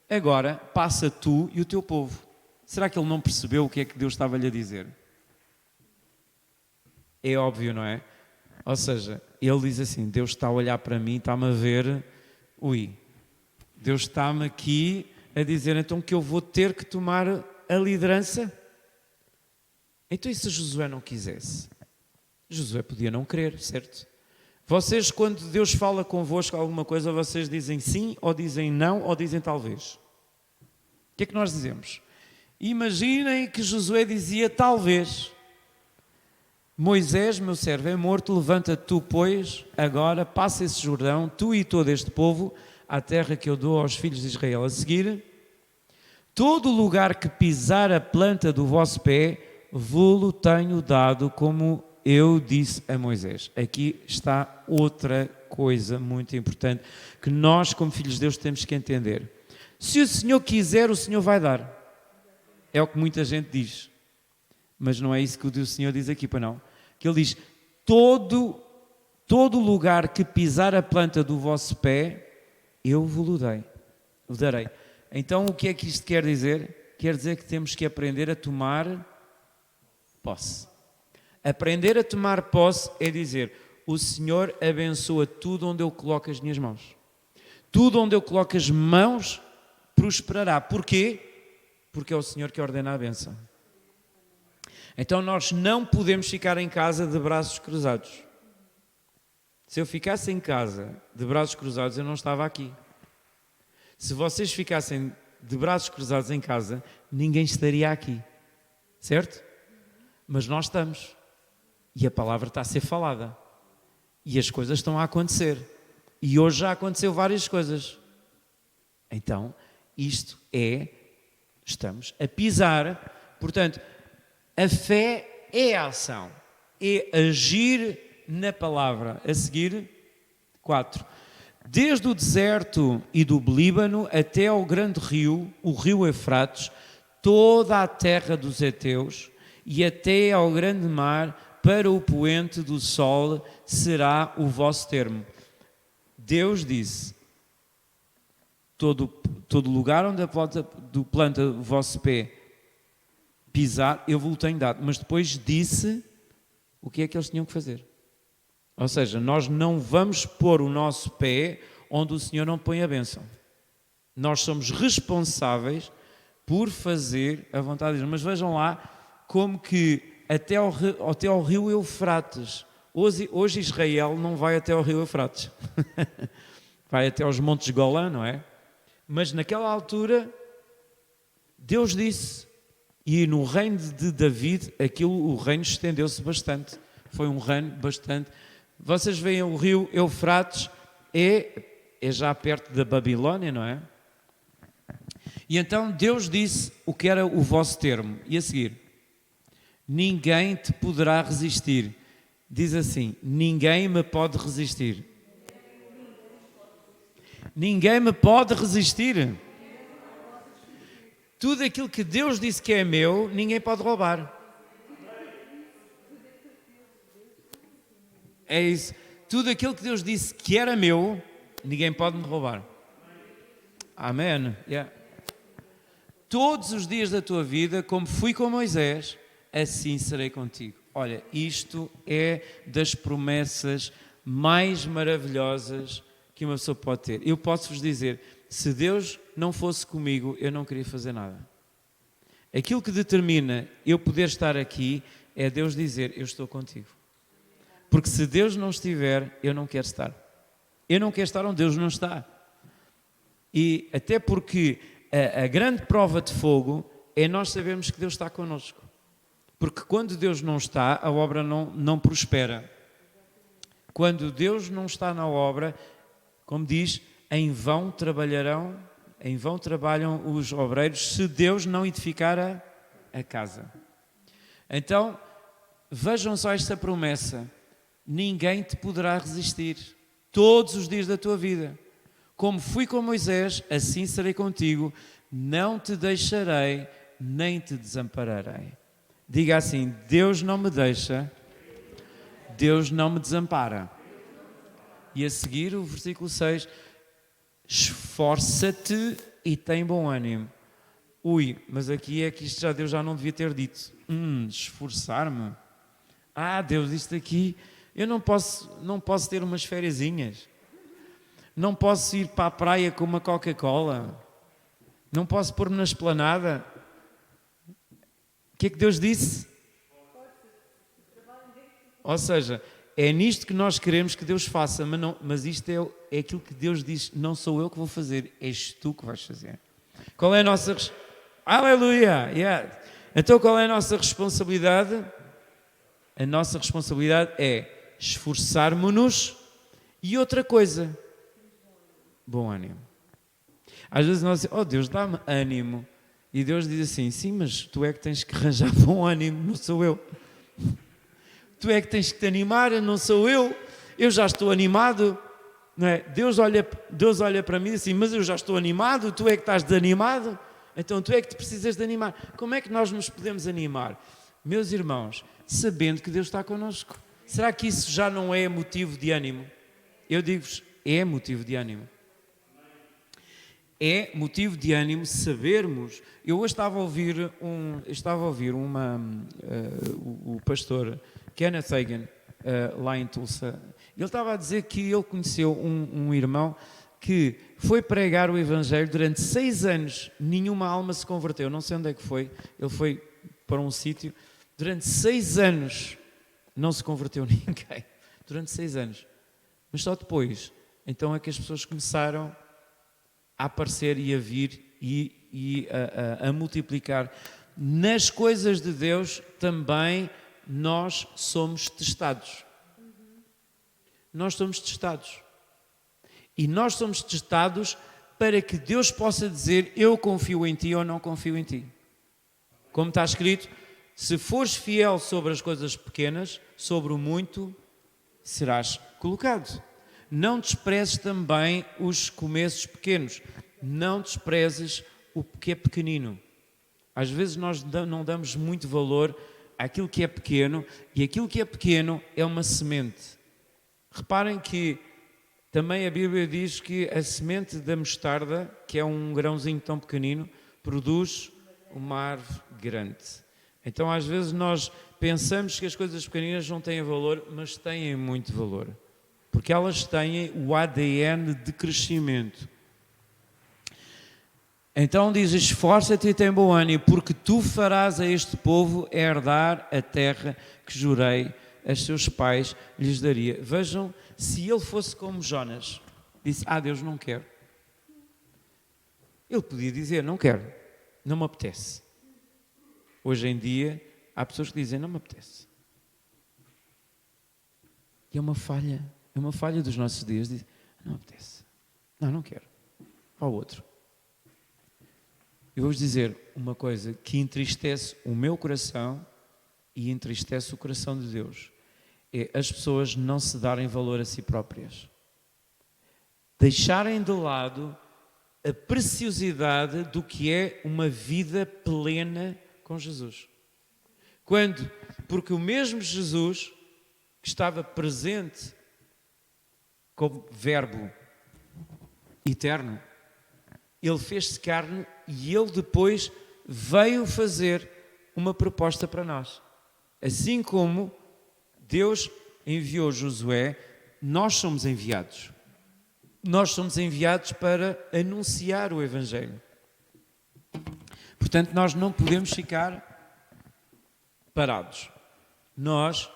agora passa tu e o teu povo. Será que ele não percebeu o que é que Deus estava-lhe a dizer? É óbvio, não é? Ou seja, ele diz assim: Deus está a olhar para mim, está-me a ver, Deus está-me aqui a dizer então que eu vou ter que tomar a liderança. Então e se Josué não quisesse? Josué podia não querer, certo? Vocês, quando Deus fala convosco alguma coisa, vocês dizem sim, ou dizem não, ou dizem talvez. O que é que nós dizemos? Imaginem que Josué dizia talvez. Moisés, meu servo, é morto, levanta-te tu, pois, agora, passa esse Jordão, tu e todo este povo, à terra que eu dou aos filhos de Israel. A seguir, todo lugar que pisar a planta do vosso pé, vô-lo tenho dado, como eu disse a Moisés. Aqui está outra coisa muito importante que nós, como filhos de Deus, temos que entender. Se o Senhor quiser, o Senhor vai dar. É o que muita gente diz. Mas não é isso que o Senhor diz aqui, para não. Que Ele diz: todo lugar que pisar a planta do vosso pé, eu vos darei. Então, o que é que isto quer dizer? Quer dizer que temos que aprender a tomar posse. Aprender a tomar posse é dizer: o Senhor abençoa tudo onde eu coloco as minhas mãos. Tudo onde eu coloco as mãos prosperará. Porquê? Porque é o Senhor que ordena a bênção. Então nós não podemos ficar em casa de braços cruzados. Se eu ficasse em casa de braços cruzados, eu não estava aqui. Se vocês ficassem de braços cruzados em casa, ninguém estaria aqui. Certo? Mas nós estamos. E a palavra está a ser falada. E as coisas estão a acontecer. E hoje já aconteceu várias coisas. Então, estamos a pisar. Portanto, a fé é a ação, é agir na palavra. A seguir, 4. Desde o deserto e do Líbano até ao grande rio, o rio Eufrates, toda a terra dos heteus e até ao grande mar, para o poente do sol, será o vosso termo. Deus disse: todo lugar onde a planta do vosso pé pisar, eu vos tenho dado. Mas depois disse o que é que eles tinham que fazer. Ou seja, nós não vamos pôr o nosso pé onde o Senhor não põe a bênção. Nós somos responsáveis por fazer a vontade de Deus. Mas vejam lá como que até ao rio Eufrates. Hoje Israel não vai até ao rio Eufrates. Vai até aos montes Golã, não é? Mas naquela altura, Deus disse, e no reino de David, o reino estendeu-se bastante. Foi um reino bastante. Vocês veem o rio Eufrates, é já perto da Babilónia, não é? E então Deus disse o que era o vosso termo. E a seguir, ninguém te poderá resistir. Diz assim: ninguém me pode resistir. Ninguém me pode resistir. Tudo aquilo que Deus disse que é meu, ninguém pode roubar. É isso. Tudo aquilo que Deus disse que era meu, ninguém pode me roubar. Amém. Yeah. Todos os dias da tua vida, como fui com Moisés, assim serei contigo. Olha, isto é das promessas mais maravilhosas que uma pessoa pode ter. Eu posso-vos dizer, se Deus não fosse comigo, eu não queria fazer nada. Aquilo que determina eu poder estar aqui é Deus dizer: eu estou contigo. Porque se Deus não estiver, eu não quero estar. Eu não quero estar onde Deus não está. E até porque a grande prova de fogo é nós sabermos que Deus está connosco. Porque quando Deus não está, a obra não prospera. Quando Deus não está na obra, como diz, em vão trabalham os obreiros, se Deus não edificar a casa. Então, vejam só esta promessa: ninguém te poderá resistir todos os dias da tua vida. Como fui com Moisés, assim serei contigo. Não te deixarei, nem te desampararei. Diga assim: Deus não me deixa, Deus não me desampara. E a seguir o versículo 6. Esforça-te e tem bom ânimo. Ui, mas aqui é que isto Deus já não devia ter dito. Esforçar-me. Deus, isto aqui, eu não posso ter umas fériasinhas. Não posso ir para a praia com uma Coca-Cola. Não posso pôr-me na esplanada. O que é que Deus disse? Ou seja, é nisto que nós queremos que Deus faça, mas isto é aquilo que Deus diz, não sou eu que vou fazer, és tu que vais fazer. Qual é a nossa... Aleluia! Yeah. Então qual é a nossa responsabilidade? A nossa responsabilidade é esforçarmos-nos e outra coisa, bom ânimo. Às vezes nós dizemos, Deus, dá-me ânimo. E Deus diz assim, sim, mas tu é que tens que arranjar bom ânimo, não sou eu. Tu é que tens que te animar, não sou eu. Eu já estou animado. Não é? Deus olha para mim e diz assim, mas eu já estou animado, tu é que estás desanimado. Então tu é que te precisas de animar. Como é que nós nos podemos animar? Meus irmãos, sabendo que Deus está connosco. Será que isso já não é motivo de ânimo? Eu digo-vos, é motivo de ânimo. É motivo de ânimo sabermos. Eu hoje estava a ouvir o pastor Kenneth Hagin, lá em Tulsa. Ele estava a dizer que ele conheceu um irmão que foi pregar o Evangelho durante 6 anos, nenhuma alma se converteu. Não sei onde é que foi. Ele foi para um sítio. Durante 6 anos não se converteu ninguém. Durante 6 anos. Mas só depois, então é que as pessoas começaram a aparecer e a vir e a multiplicar. Nas coisas de Deus também nós somos testados. Nós somos testados. E nós somos testados para que Deus possa dizer, eu confio em ti ou não confio em ti. Como está escrito, se fores fiel sobre as coisas pequenas, sobre o muito serás colocado. Não desprezes também os começos pequenos. Não desprezes o que é pequenino. Às vezes nós não damos muito valor àquilo que é pequeno, e aquilo que é pequeno é uma semente. Reparem que também a Bíblia diz que a semente da mostarda, que é um grãozinho tão pequenino, produz uma árvore grande. Então às vezes nós pensamos que as coisas pequeninas não têm valor, mas têm muito valor. Porque elas têm o ADN de crescimento. Então diz, esforça-te e tem bom ânimo, porque tu farás a este povo herdar a terra que jurei a seus pais lhes daria. Vejam, se ele fosse como Jonas, disse, Deus, não quero. Ele podia dizer, não quero, não me apetece. Hoje em dia, há pessoas que dizem, não me apetece. E é uma falha dos nossos dias, diz, não me apetece. Não quero. Ao outro. Eu vou-vos dizer uma coisa que entristece o meu coração e entristece o coração de Deus. É as pessoas não se darem valor a si próprias. Deixarem de lado a preciosidade do que é uma vida plena com Jesus. Porque o mesmo Jesus que estava presente como verbo eterno, ele fez-se carne e ele depois veio fazer uma proposta para nós. Assim como Deus enviou Josué, nós somos enviados. Nós somos enviados para anunciar o Evangelho. Portanto, nós não podemos ficar parados. Nós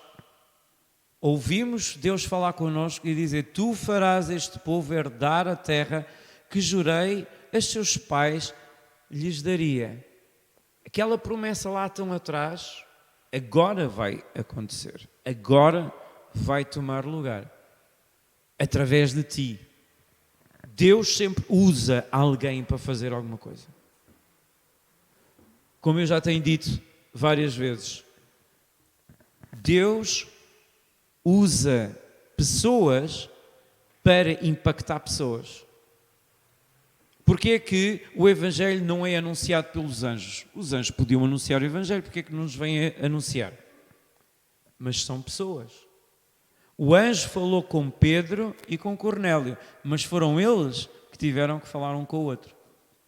ouvimos Deus falar connosco e dizer, tu farás este povo herdar a terra que jurei a seus pais lhes daria. Aquela promessa lá tão atrás, agora vai acontecer. Agora vai tomar lugar. Através de ti. Deus sempre usa alguém para fazer alguma coisa. Como eu já tenho dito várias vezes, Deus usa pessoas para impactar pessoas. Porque é que o Evangelho não é anunciado pelos anjos? Os anjos podiam anunciar o Evangelho, porque é que não nos vêm anunciar? Mas são pessoas. O anjo falou com Pedro e com Cornélio, mas foram eles que tiveram que falar um com o outro.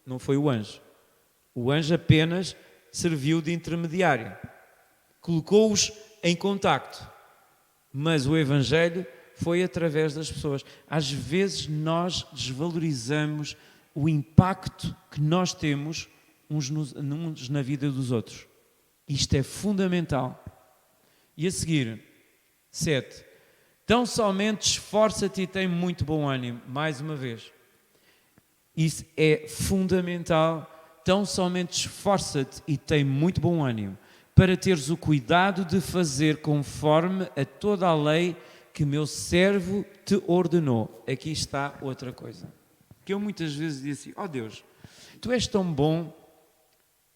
Não foi o anjo. O anjo apenas serviu de intermediário. Colocou-os em contacto. Mas o Evangelho foi através das pessoas. Às vezes nós desvalorizamos o impacto que nós temos uns na vida dos outros. Isto é fundamental. E a seguir, 7. Tão somente esforça-te e tem muito bom ânimo. Mais uma vez. Isso é fundamental. Tão somente esforça-te e tem muito bom ânimo, para teres o cuidado de fazer conforme a toda a lei que meu servo te ordenou. Aqui está outra coisa. Que eu muitas vezes digo assim, ó Deus, tu és tão bom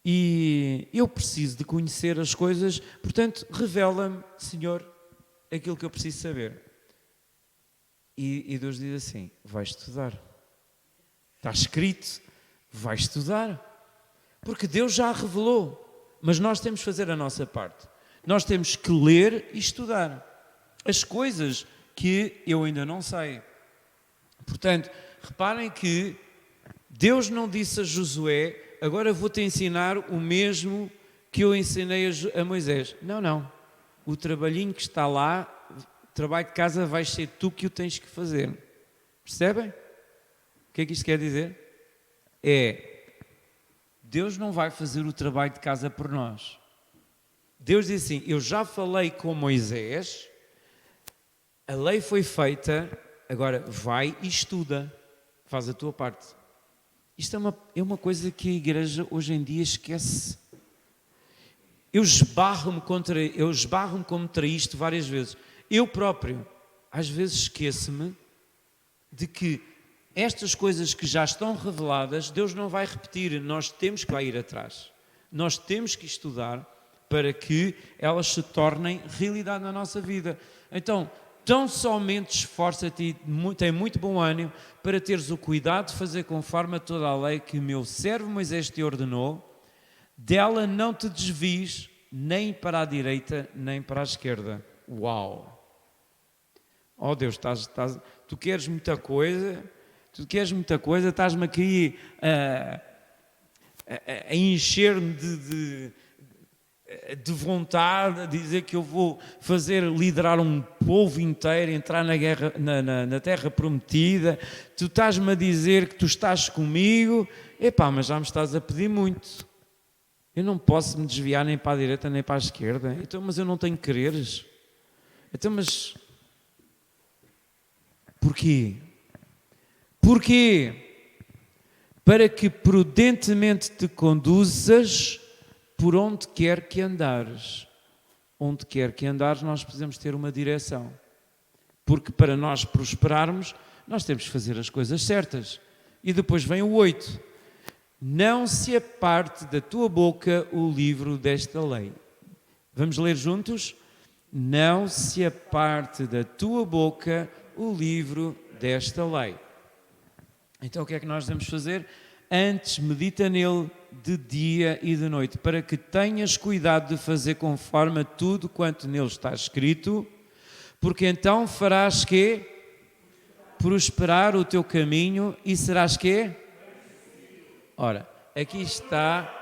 e eu preciso de conhecer as coisas, portanto, revela-me, Senhor, aquilo que eu preciso saber. E Deus diz assim, vai estudar. Está escrito, vai estudar. Porque Deus já a revelou. Mas nós temos que fazer a nossa parte. Nós temos que ler e estudar as coisas que eu ainda não sei. Portanto, reparem que Deus não disse a Josué, agora vou-te ensinar o mesmo que eu ensinei a Moisés. Não. O trabalhinho que está lá, o trabalho de casa, vais ser tu que o tens que fazer. Percebem? O que é que isto quer dizer? Deus não vai fazer o trabalho de casa por nós. Deus diz assim, eu já falei com Moisés, a lei foi feita, agora vai e estuda, faz a tua parte. Isto é uma coisa que a igreja hoje em dia esquece. Eu esbarro-me contra isto várias vezes. Eu próprio, às vezes esqueço-me de que estas coisas que já estão reveladas, Deus não vai repetir, nós temos que lá ir atrás. Nós temos que estudar para que elas se tornem realidade na nossa vida. Então, tão somente esforça-te e tem muito bom ânimo para teres o cuidado de fazer conforme a toda a lei que o meu servo Moisés te ordenou, dela não te desvies nem para a direita nem para a esquerda. Uau! Oh Deus, tu queres muita coisa, estás-me aqui a encher-me de vontade, a dizer que eu vou liderar um povo inteiro, entrar na guerra, na terra prometida. Tu estás-me a dizer que tu estás comigo, mas já me estás a pedir muito. Eu não posso me desviar nem para a direita nem para a esquerda. Então, mas eu não tenho quereres. Então, mas porquê? Porquê? Para que prudentemente te conduzas por onde quer que andares. Onde quer que andares, nós precisamos ter uma direção. Porque para nós prosperarmos, nós temos que fazer as coisas certas. E depois vem o 8. Não se aparte da tua boca o livro desta lei. Vamos ler juntos? Não se aparte da tua boca o livro desta lei. Então o que é que nós devemos fazer? Antes medita nele de dia e de noite, para que tenhas cuidado de fazer conforme a tudo quanto nele está escrito, porque então farás quê? Prosperar o teu caminho e serás quê? Ora, aqui está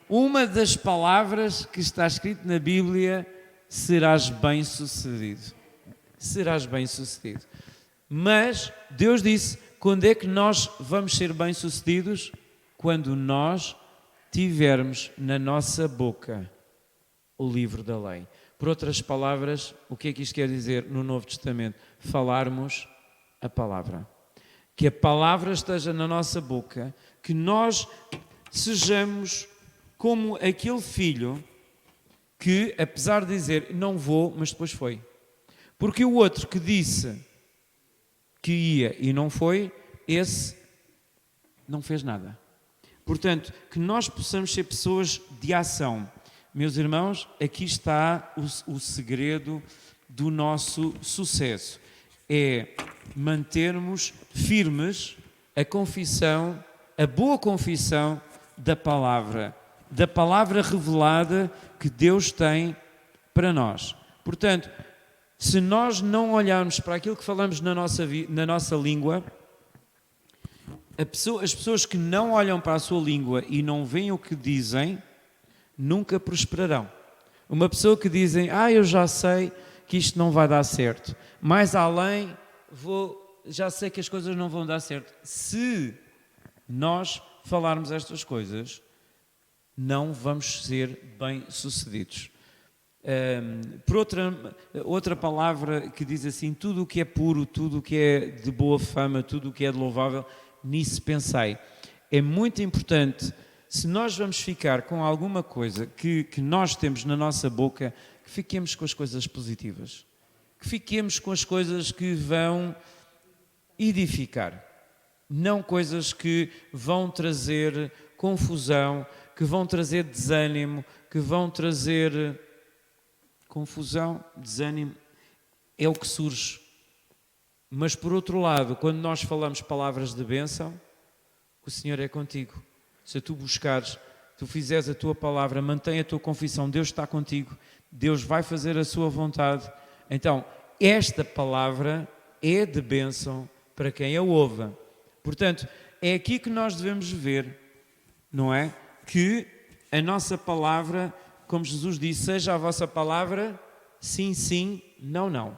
uma das palavras que está escrito na Bíblia, serás bem-sucedido. Serás bem-sucedido. Mas Deus disse, quando é que nós vamos ser bem-sucedidos? Quando nós tivermos na nossa boca o livro da lei. Por outras palavras, o que é que isto quer dizer no Novo Testamento? Falarmos a palavra. Que a palavra esteja na nossa boca, que nós sejamos como aquele filho que, apesar de dizer não vou, mas depois foi. Porque o outro que disse que ia e não foi, esse não fez nada. Portanto, que nós possamos ser pessoas de ação. Meus irmãos, aqui está o segredo do nosso sucesso. É mantermos firmes a confissão, a boa confissão da palavra revelada que Deus tem para nós. Portanto, se nós não olharmos para aquilo que falamos na nossa língua, as pessoas que não olham para a sua língua e não veem o que dizem, nunca prosperarão. Uma pessoa que dizem, eu já sei que isto não vai dar certo, mais além já sei que as coisas não vão dar certo. Se nós falarmos estas coisas, não vamos ser bem-sucedidos. Por outra palavra que diz assim, tudo o que é puro, tudo o que é de boa fama, tudo o que é de louvável, nisso pensei. É muito importante, se nós vamos ficar com alguma coisa que nós temos na nossa boca, que fiquemos com as coisas positivas, que fiquemos com as coisas que vão edificar, não coisas que vão trazer confusão, que vão trazer desânimo, que vão trazer confusão, desânimo, é o que surge. Mas por outro lado, quando nós falamos palavras de bênção, o Senhor é contigo. Se tu buscares, tu fizeres a tua palavra, mantém a tua confissão, Deus está contigo, Deus vai fazer a sua vontade. Então, esta palavra é de bênção para quem a ouve. Portanto, é aqui que nós devemos ver, não é? Que a nossa palavra, como Jesus disse, seja a vossa palavra sim, sim, não, não.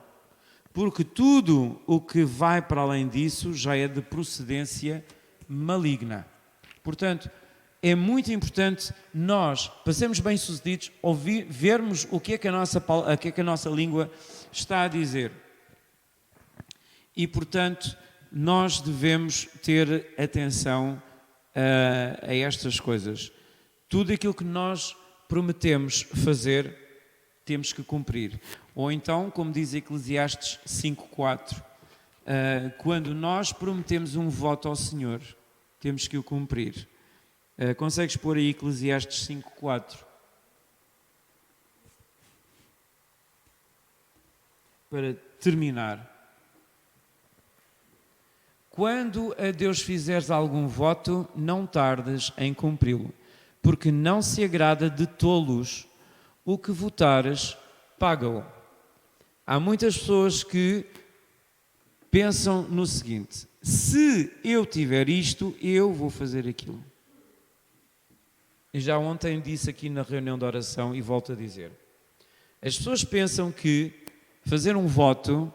Porque tudo o que vai para além disso já é de procedência maligna. Portanto, é muito importante nós, para sermos bem-sucedidos, vermos o que é que a nossa língua está a dizer. E, portanto, nós devemos ter atenção a estas coisas. Tudo aquilo que nós prometemos fazer, temos que cumprir. Ou então, como diz Eclesiastes 5:4, quando nós prometemos um voto ao Senhor, temos que o cumprir. Consegues pôr aí Eclesiastes 5:4? Para terminar. Quando a Deus fizeres algum voto, não tardes em cumpri-lo, porque não se agrada de tolos. O que votares, paga-o. Há muitas pessoas que pensam no seguinte: se eu tiver isto, eu vou fazer aquilo. E já ontem disse aqui na reunião de oração e volto a dizer. As pessoas pensam que fazer um voto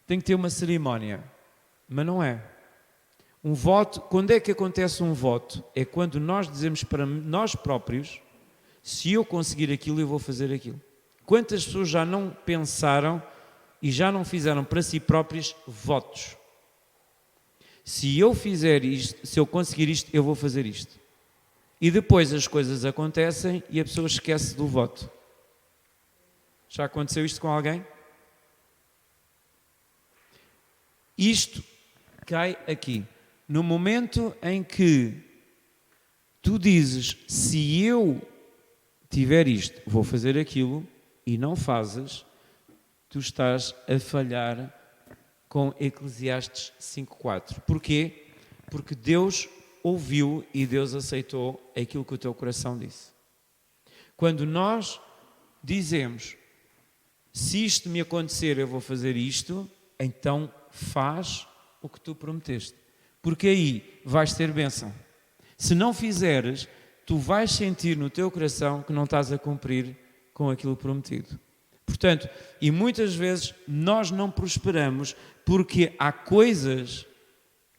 tem que ter uma cerimónia, mas não é. Um voto, quando é que acontece um voto? É quando nós dizemos para nós próprios: se eu conseguir aquilo, eu vou fazer aquilo. Quantas pessoas já não pensaram e já não fizeram para si próprios votos? Se eu fizer isto, se eu conseguir isto, eu vou fazer isto. E depois as coisas acontecem e a pessoa esquece do voto. Já aconteceu isto com alguém? Isto cai aqui. No momento em que tu dizes: se eu tiver isto, vou fazer aquilo, e não fazes, tu estás a falhar com Eclesiastes 5:4. Porquê? Porque Deus ouviu e Deus aceitou aquilo que o teu coração disse. Quando nós dizemos: se isto me acontecer, eu vou fazer isto, então faz o que tu prometeste. Porque aí vais ter bênção. Se não fizeres, tu vais sentir no teu coração que não estás a cumprir com aquilo prometido. Portanto, e muitas vezes nós não prosperamos porque há coisas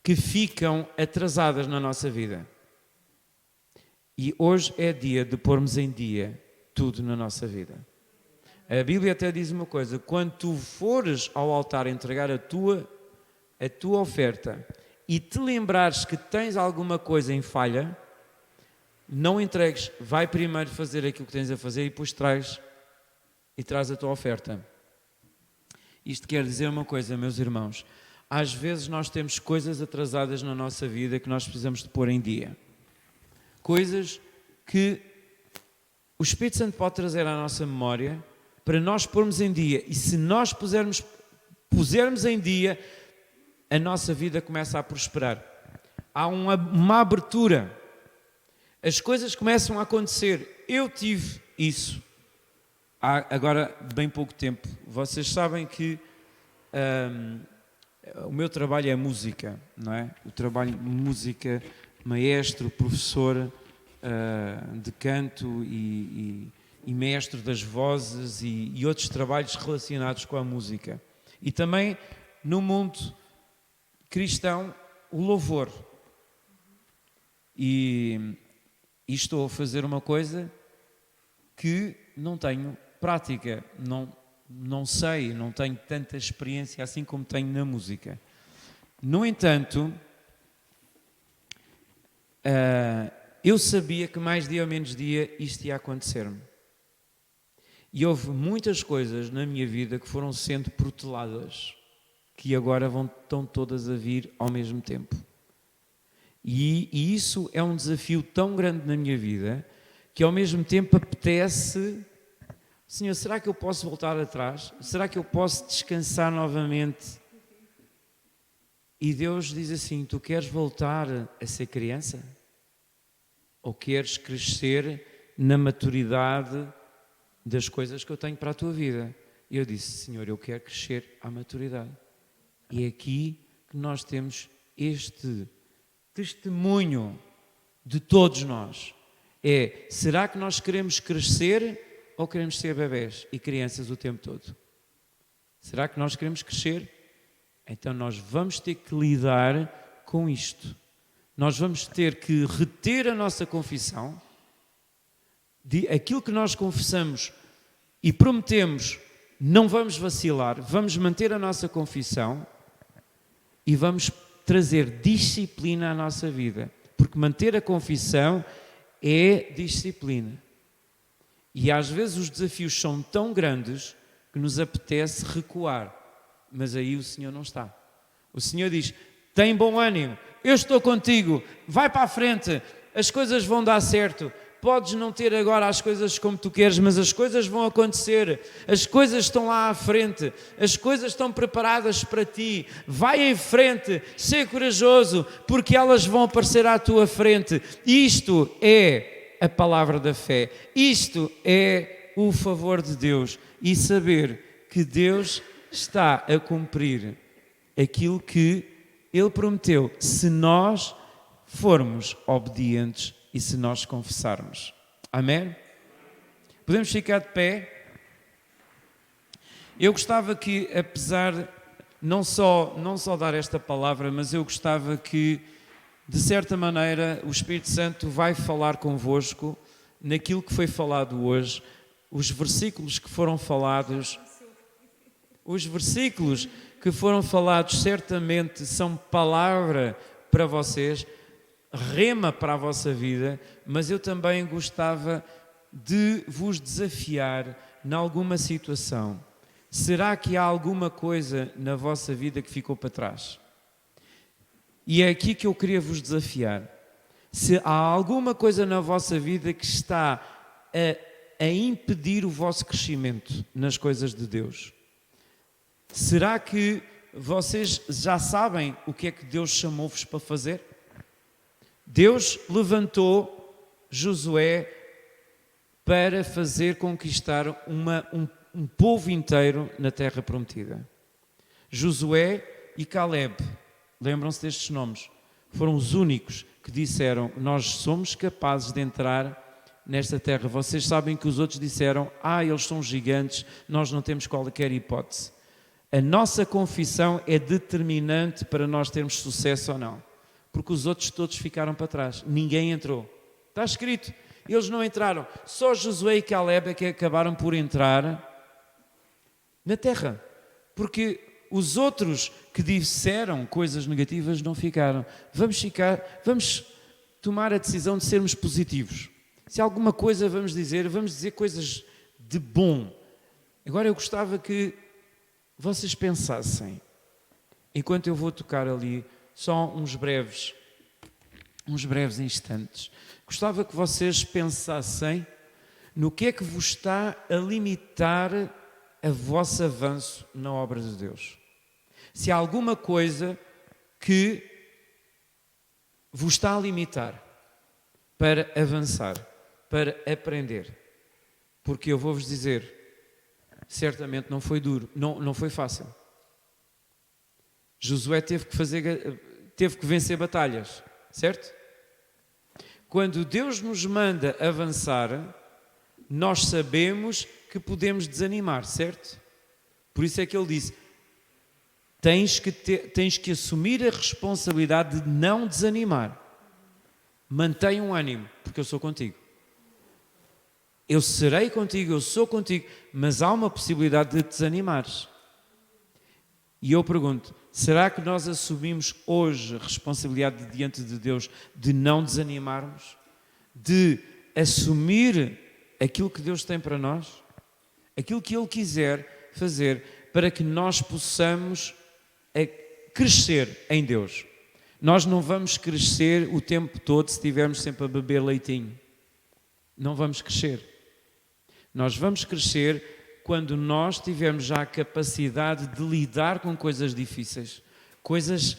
que ficam atrasadas na nossa vida. E hoje é dia de pormos em dia tudo na nossa vida. A Bíblia até diz uma coisa: quando tu fores ao altar entregar a tua oferta e te lembrares que tens alguma coisa em falha, não entregues, vai primeiro fazer aquilo que tens a fazer e depois traz a tua oferta. Isto quer dizer uma coisa, meus irmãos: às vezes nós temos coisas atrasadas na nossa vida que nós precisamos de pôr em dia. Coisas que o Espírito Santo pode trazer à nossa memória para nós pormos em dia. E se nós pusermos em dia, a nossa vida começa a prosperar. Há uma abertura. As coisas começam a acontecer. Eu tive isso há agora bem pouco tempo. Vocês sabem que o meu trabalho é música, não é? O trabalho de música, maestro, professor de canto e mestre das vozes e outros trabalhos relacionados com a música. E também no mundo cristão, o louvor. E estou a fazer uma coisa que não tenho prática, não sei, não tenho tanta experiência assim como tenho na música. No entanto, eu sabia que mais dia ou menos dia isto ia acontecer-me. E houve muitas coisas na minha vida que foram sendo proteladas, que agora estão todas a vir ao mesmo tempo. E isso é um desafio tão grande na minha vida, que ao mesmo tempo apetece: Senhor, será que eu posso voltar atrás? Será que eu posso descansar novamente? E Deus diz assim: tu queres voltar a ser criança? Ou queres crescer na maturidade das coisas que eu tenho para a tua vida? E eu disse: Senhor, eu quero crescer à maturidade. E é aqui que nós temos este testemunho de todos nós. Será que nós queremos crescer ou queremos ser bebés e crianças o tempo todo? Será que nós queremos crescer? Então nós vamos ter que lidar com isto. Nós vamos ter que reter a nossa confissão, de aquilo que nós confessamos e prometemos, não vamos vacilar, vamos manter a nossa confissão e vamos trazer disciplina à nossa vida, porque manter a confissão é disciplina. E às vezes os desafios são tão grandes que nos apetece recuar, mas aí o Senhor não está. O Senhor diz: tem bom ânimo, eu estou contigo, vai para a frente, as coisas vão dar certo. Podes não ter agora as coisas como tu queres, mas as coisas vão acontecer, as coisas estão lá à frente, as coisas estão preparadas para ti. Vai em frente, sê corajoso, porque elas vão aparecer à tua frente. Isto é a palavra da fé, isto é o favor de Deus, e saber que Deus está a cumprir aquilo que Ele prometeu, se nós formos obedientes e se nós confessarmos. Amém? Podemos ficar de pé? Eu gostava que, apesar, não só dar esta palavra, mas eu gostava que, de certa maneira, o Espírito Santo vai falar convosco naquilo que foi falado hoje, os versículos que foram falados. Os versículos que foram falados certamente são palavra para vocês, rema para a vossa vida, mas eu também gostava de vos desafiar em alguma situação. Será que há alguma coisa na vossa vida que ficou para trás? E é aqui que eu queria vos desafiar. Se há alguma coisa na vossa vida que está a impedir o vosso crescimento nas coisas de Deus, será que vocês já sabem o que é que Deus chamou-vos para fazer? Deus levantou Josué para fazer conquistar um povo inteiro na terra prometida. Josué e Caleb, lembram-se destes nomes, foram os únicos que disseram: nós somos capazes de entrar nesta terra. Vocês sabem que os outros disseram: eles são gigantes, nós não temos qualquer hipótese. A nossa confissão é determinante para nós termos sucesso ou não. Porque os outros todos ficaram para trás. Ninguém entrou. Está escrito. Eles não entraram. Só Josué e Caleb é que acabaram por entrar na terra. Porque os outros que disseram coisas negativas não ficaram. Vamos tomar a decisão de sermos positivos. Se alguma coisa vamos dizer coisas de bom. Agora eu gostava que vocês pensassem, enquanto eu vou tocar ali, só uns breves instantes. Gostava que vocês pensassem no que é que vos está a limitar a vosso avanço na obra de Deus. Se há alguma coisa que vos está a limitar para avançar, para aprender. Porque eu vou-vos dizer, certamente não foi duro, não foi fácil. Josué teve que vencer batalhas, certo? Quando Deus nos manda avançar, nós sabemos que podemos desanimar, certo? Por isso é que ele disse, tens que assumir a responsabilidade de não desanimar. Mantenha um ânimo, porque eu sou contigo. Eu serei contigo, eu sou contigo, mas há uma possibilidade de desanimares. E eu pergunto, será que nós assumimos hoje a responsabilidade diante de Deus de não desanimarmos? De assumir aquilo que Deus tem para nós? Aquilo que Ele quiser fazer para que nós possamos crescer em Deus. Nós não vamos crescer o tempo todo se estivermos sempre a beber leitinho. Não vamos crescer. Nós vamos crescer quando nós tivermos já a capacidade de lidar com coisas difíceis. Coisas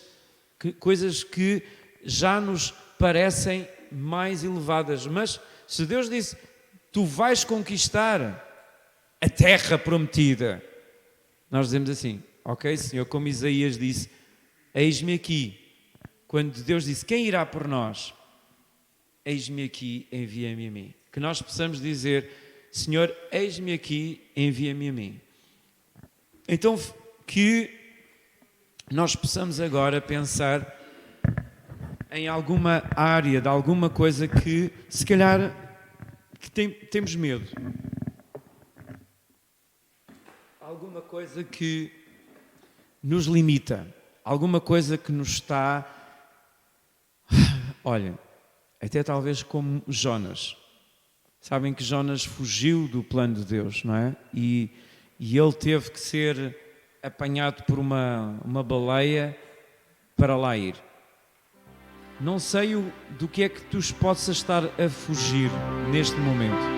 que já nos parecem mais elevadas. Mas se Deus disse, tu vais conquistar a terra prometida. Nós dizemos assim, ok, Senhor, como Isaías disse, eis-me aqui. Quando Deus disse, quem irá por nós? Eis-me aqui, envia-me a mim. Que nós possamos dizer, Senhor, eis-me aqui, envia-me a mim. Então, que nós possamos agora pensar em alguma área, de alguma coisa que, se calhar, temos medo. Alguma coisa que nos limita. Alguma coisa que nos está... Olha, até talvez como Jonas. Sabem que Jonas fugiu do plano de Deus, não é? E ele teve que ser apanhado por uma baleia para lá ir. Não sei do que é que tu possas estar a fugir neste momento.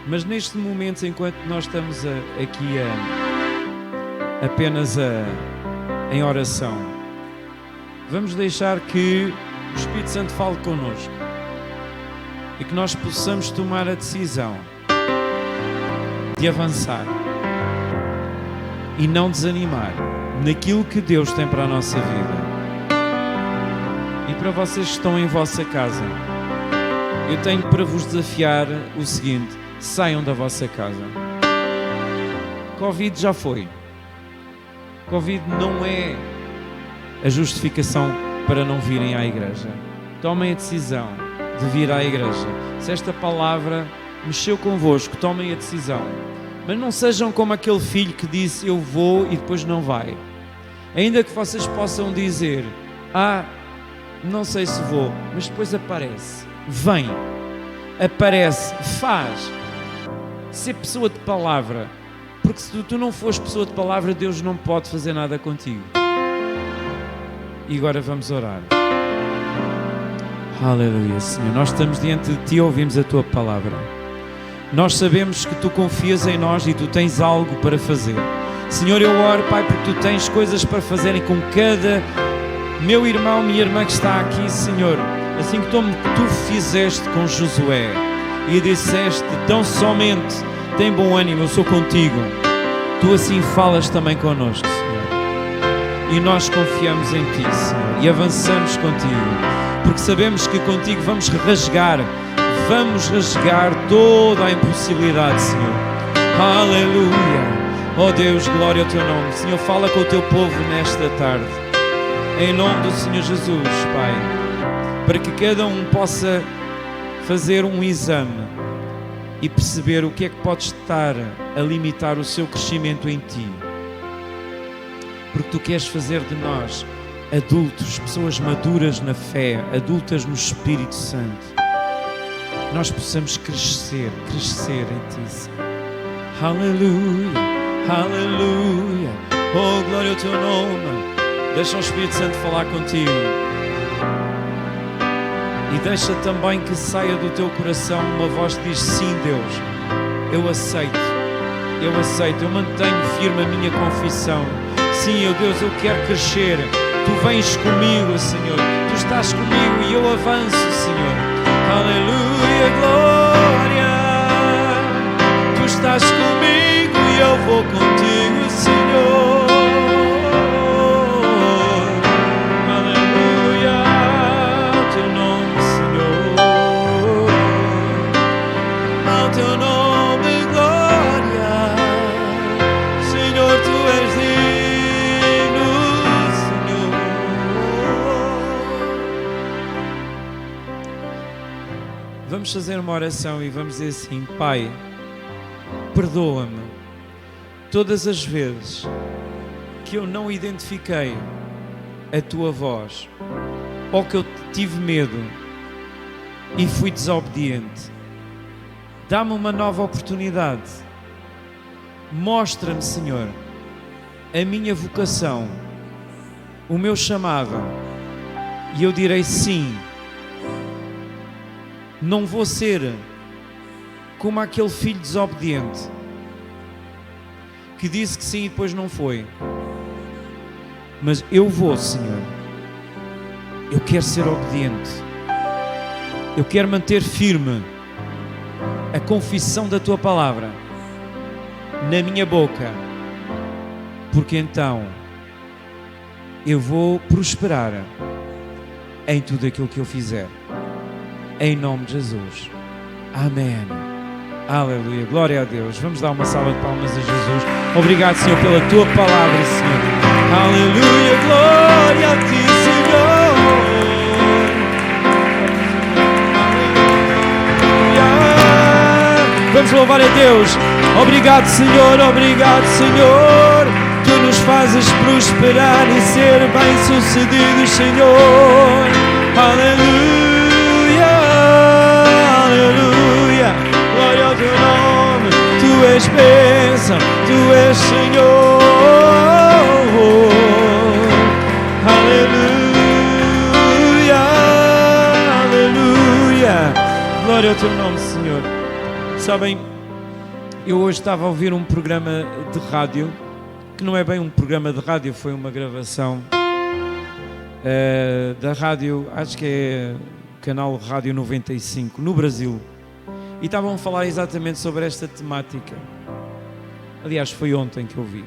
Mas neste momento, enquanto nós estamos aqui apenas em oração, vamos deixar que o Espírito Santo fale connosco e que nós possamos tomar a decisão de avançar e não desanimar naquilo que Deus tem para a nossa vida. E para vocês que estão em vossa casa, eu tenho para vos desafiar o seguinte: saiam da vossa casa. Covid já foi. Covid não é a justificação para não virem à igreja. Tomem a decisão de vir à igreja. Se esta palavra mexeu convosco, tomem a decisão. Mas não sejam como aquele filho que disse eu vou e depois não vai. Ainda que vocês possam dizer, não sei se vou, mas depois aparece. Vem, aparece, faz. Ser pessoa de palavra. Porque se tu não fores pessoa de palavra, Deus não pode fazer nada contigo. E agora vamos orar. Aleluia, Senhor. Nós estamos diante de Ti e ouvimos a Tua palavra. Nós sabemos que Tu confias em nós e Tu tens algo para fazer. Senhor, eu oro, Pai, porque Tu tens coisas para fazerem com cada meu irmão, minha irmã que está aqui, Senhor. Assim que Tu fizeste com Josué e disseste, tão somente tem bom ânimo, eu sou contigo. Tu assim falas também connosco, Senhor. E nós confiamos em Ti, Senhor, e avançamos contigo, porque sabemos que contigo vamos rasgar toda a impossibilidade, Senhor. Aleluia. Oh Deus, glória ao Teu nome. Senhor, fala com o Teu povo nesta tarde. Em nome do Senhor Jesus, Pai. Para que cada um possa fazer um exame e perceber o que é que pode estar a limitar o seu crescimento em Ti. Porque Tu queres fazer de nós adultos, pessoas maduras na fé, adultas no Espírito Santo. Nós possamos crescer em Ti, Senhor. Aleluia, aleluia. Oh, glória ao Teu nome. Deixa o Espírito Santo falar contigo. E deixa também que saia do teu coração uma voz que diz, sim, Deus, eu aceito, eu mantenho firme a minha confissão. sim, ó Deus, eu quero crescer. Tu vens comigo, Senhor. Tu estás comigo e eu avanço, Senhor. Aleluia, glória. Tu estás comigo e eu vou contigo, Senhor. Aleluia, ao teu nome, Senhor. Ao teu nome, glória. Senhor, tu és digno, Senhor. Vamos fazer uma oração e vamos dizer assim: Pai, perdoa-me todas as vezes que eu não identifiquei a tua voz ou que eu tive medo e fui desobediente. Dá-me uma nova oportunidade. Mostra-me, Senhor, a minha vocação, o meu chamado, e eu direi sim. Não vou ser como aquele filho desobediente que disse que sim e depois não foi. Mas eu vou, Senhor. Eu quero ser obediente. Eu quero manter firme a confissão da tua palavra na minha boca, porque então eu vou prosperar em tudo aquilo que eu fizer. Em nome de Jesus. Amém. Aleluia. Glória a Deus. Vamos dar uma salva de palmas a Jesus. Obrigado, Senhor, pela tua palavra, Senhor. Aleluia. Glória a ti, Senhor. Aleluia. Vamos louvar a Deus. Obrigado, Senhor. Obrigado, Senhor. Tu nos fazes prosperar e ser bem-sucedidos, Senhor. Aleluia. Aleluia, glória ao teu nome. Tu és bênção, tu és Senhor. Aleluia, aleluia, glória ao teu nome, Senhor. Sabem, eu hoje estava a ouvir um programa de rádio, que não é bem um programa de rádio, foi uma gravação da rádio, acho que é canal Rádio 95, no Brasil, e estavam a falar exatamente sobre esta temática. Aliás, foi ontem que eu vi,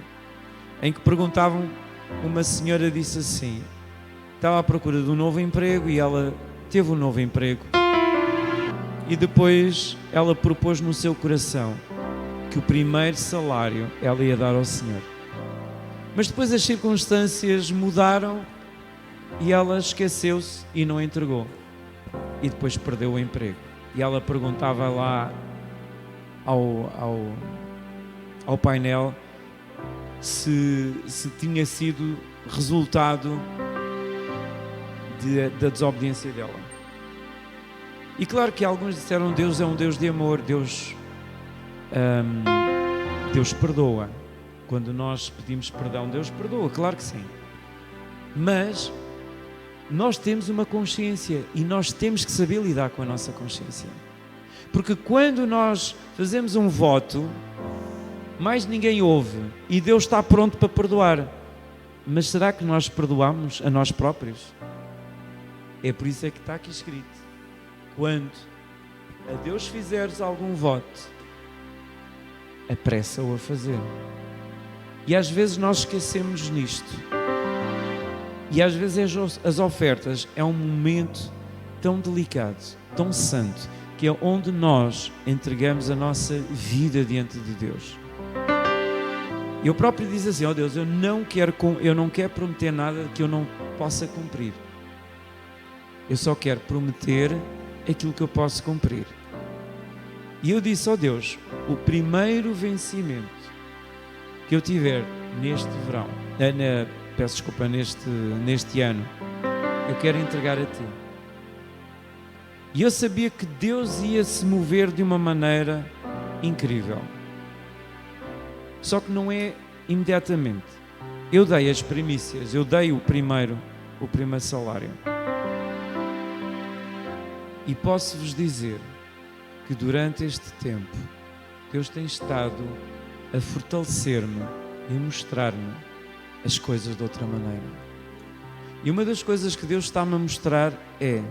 em que perguntavam, uma senhora disse assim, estava à procura de um novo emprego e ela teve um novo emprego, e depois ela propôs no seu coração que o primeiro salário ela ia dar ao Senhor. Mas depois as circunstâncias mudaram e ela esqueceu-se e não entregou. E depois perdeu o emprego. E ela perguntava lá ao painel se tinha sido resultado da desobediência dela. E claro que alguns disseram: Deus é um Deus de amor, Deus perdoa. Quando nós pedimos perdão, Deus perdoa, claro que sim. Mas nós temos uma consciência e nós temos que saber lidar com a nossa consciência. Porque quando nós fazemos um voto, mais ninguém ouve e Deus está pronto para perdoar. Mas será que nós perdoamos a nós próprios? É por isso é que está aqui escrito: quando a Deus fizeres algum voto, apressa-o a fazer. E às vezes nós esquecemos nisto. E às vezes as ofertas é um momento tão delicado, tão santo, que é onde nós entregamos a nossa vida diante de Deus. Eu próprio diz assim: ó Deus, eu não quero prometer nada que eu não possa cumprir. Eu só quero prometer aquilo que eu posso cumprir. E eu disse: ó Deus, o primeiro vencimento que eu tiver neste verão, peço desculpa, neste ano, eu quero entregar a Ti. E eu sabia que Deus ia se mover de uma maneira incrível. Só que não é imediatamente. Eu dei as primícias, eu dei o primeiro salário. E posso-vos dizer que durante este tempo Deus tem estado a fortalecer-me e mostrar-me as coisas de outra maneira. E uma das coisas que Deus está-me a mostrar é: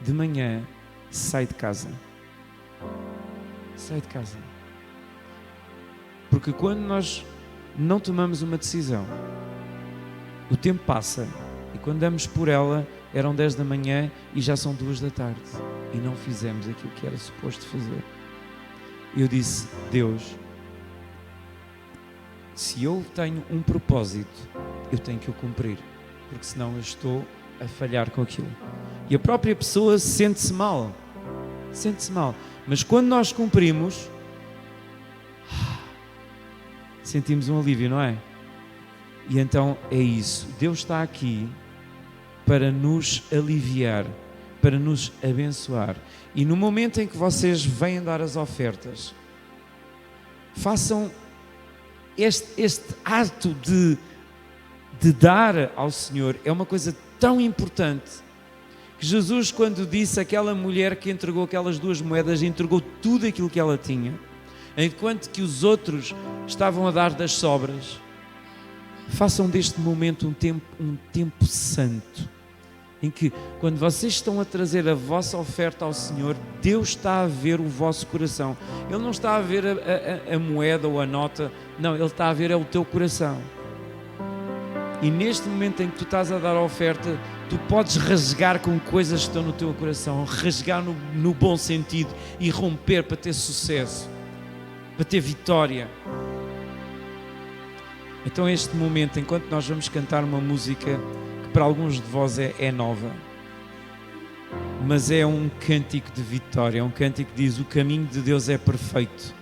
de manhã, sai de casa. Sai de casa. Porque quando nós não tomamos uma decisão, o tempo passa, e quando damos por ela, eram 10 da manhã e já são 2 da tarde, e não fizemos aquilo que era suposto fazer. Eu disse: Deus, se eu tenho um propósito, eu tenho que o cumprir, porque senão eu estou a falhar com aquilo. E a própria pessoa sente-se mal, mas quando nós cumprimos, sentimos um alívio, não é? E então é isso, Deus está aqui para nos aliviar, para nos abençoar. E no momento em que vocês vêm dar as ofertas, façam este ato de dar ao Senhor. É uma coisa tão importante que Jesus, quando disse àquela mulher que entregou aquelas 2 moedas, entregou tudo aquilo que ela tinha, enquanto que os outros estavam a dar das sobras. Façam deste momento um tempo santo, em que, quando vocês estão a trazer a vossa oferta ao Senhor, Deus está a ver o vosso coração. Ele não está a ver a moeda ou a nota, não, Ele está a ver é o teu coração. E neste momento em que tu estás a dar a oferta, tu podes rasgar com coisas que estão no teu coração, rasgar no bom sentido e romper para ter sucesso, para ter vitória. Então este momento, enquanto nós vamos cantar uma música que para alguns de vós é nova, mas é um cântico de vitória, é um cântico que diz: o caminho de Deus é perfeito,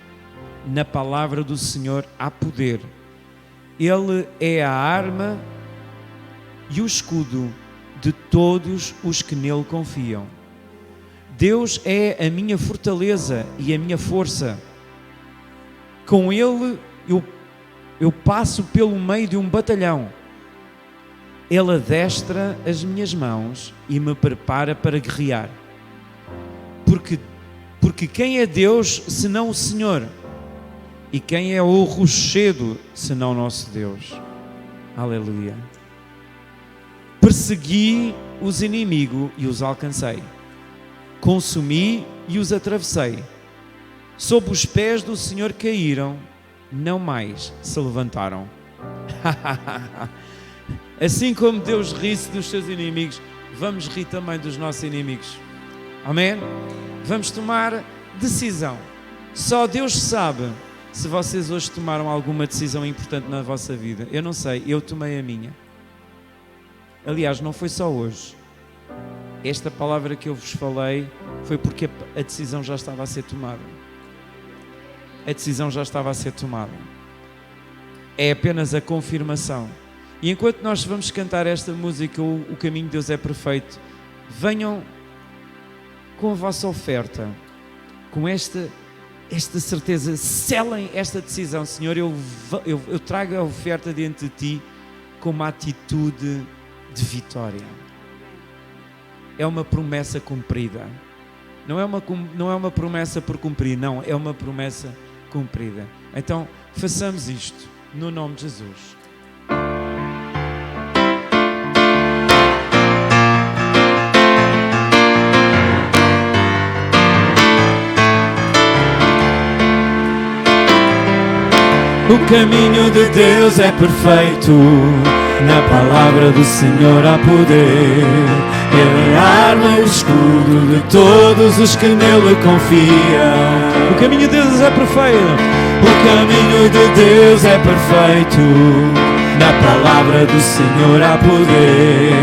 na palavra do Senhor há poder, Ele é a arma e o escudo de todos os que nele confiam. Deus é a minha fortaleza e a minha força, com Ele eu passo pelo meio de um batalhão. Ele adestra as minhas mãos e me prepara para guerrear. Porque quem é Deus senão o Senhor? E quem é o rochedo senão o nosso Deus? Aleluia. Persegui os inimigos e os alcancei. Consumi e os atravessei. Sob os pés do Senhor caíram, não mais se levantaram. Assim como Deus ri-se dos seus inimigos, vamos rir também dos nossos inimigos. Amém? Vamos tomar decisão. Só Deus sabe se vocês hoje tomaram alguma decisão importante na vossa vida. Eu não sei, eu tomei a minha. Aliás, não foi só hoje. Esta palavra que eu vos falei foi porque a decisão já estava a ser tomada. A decisão já estava a ser tomada. É apenas a confirmação. E enquanto nós vamos cantar esta música, o caminho de Deus é perfeito, venham com a vossa oferta, com esta certeza, selem esta decisão. Senhor, eu trago a oferta diante de Ti com uma atitude de vitória. É uma promessa cumprida. Não é uma promessa por cumprir, não, é uma promessa cumprida. Então, façamos isto, no nome de Jesus. O caminho de Deus é perfeito, na palavra do Senhor há poder. Ele é a arma e o escudo de todos os que nele confiam. O caminho de Deus é perfeito. O caminho de Deus é perfeito, na palavra do Senhor há poder.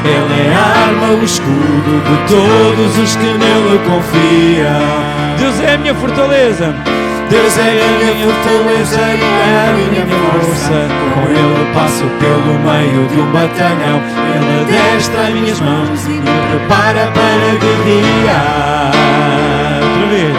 Ele é a arma e o escudo de todos os que nele confiam. Deus é a minha fortaleza. Deus é a minha fortaleza e a minha força. Com Ele passo pelo meio de um batalhão. Ele adestra as minhas mãos e me prepara para guerrear. Outra vez.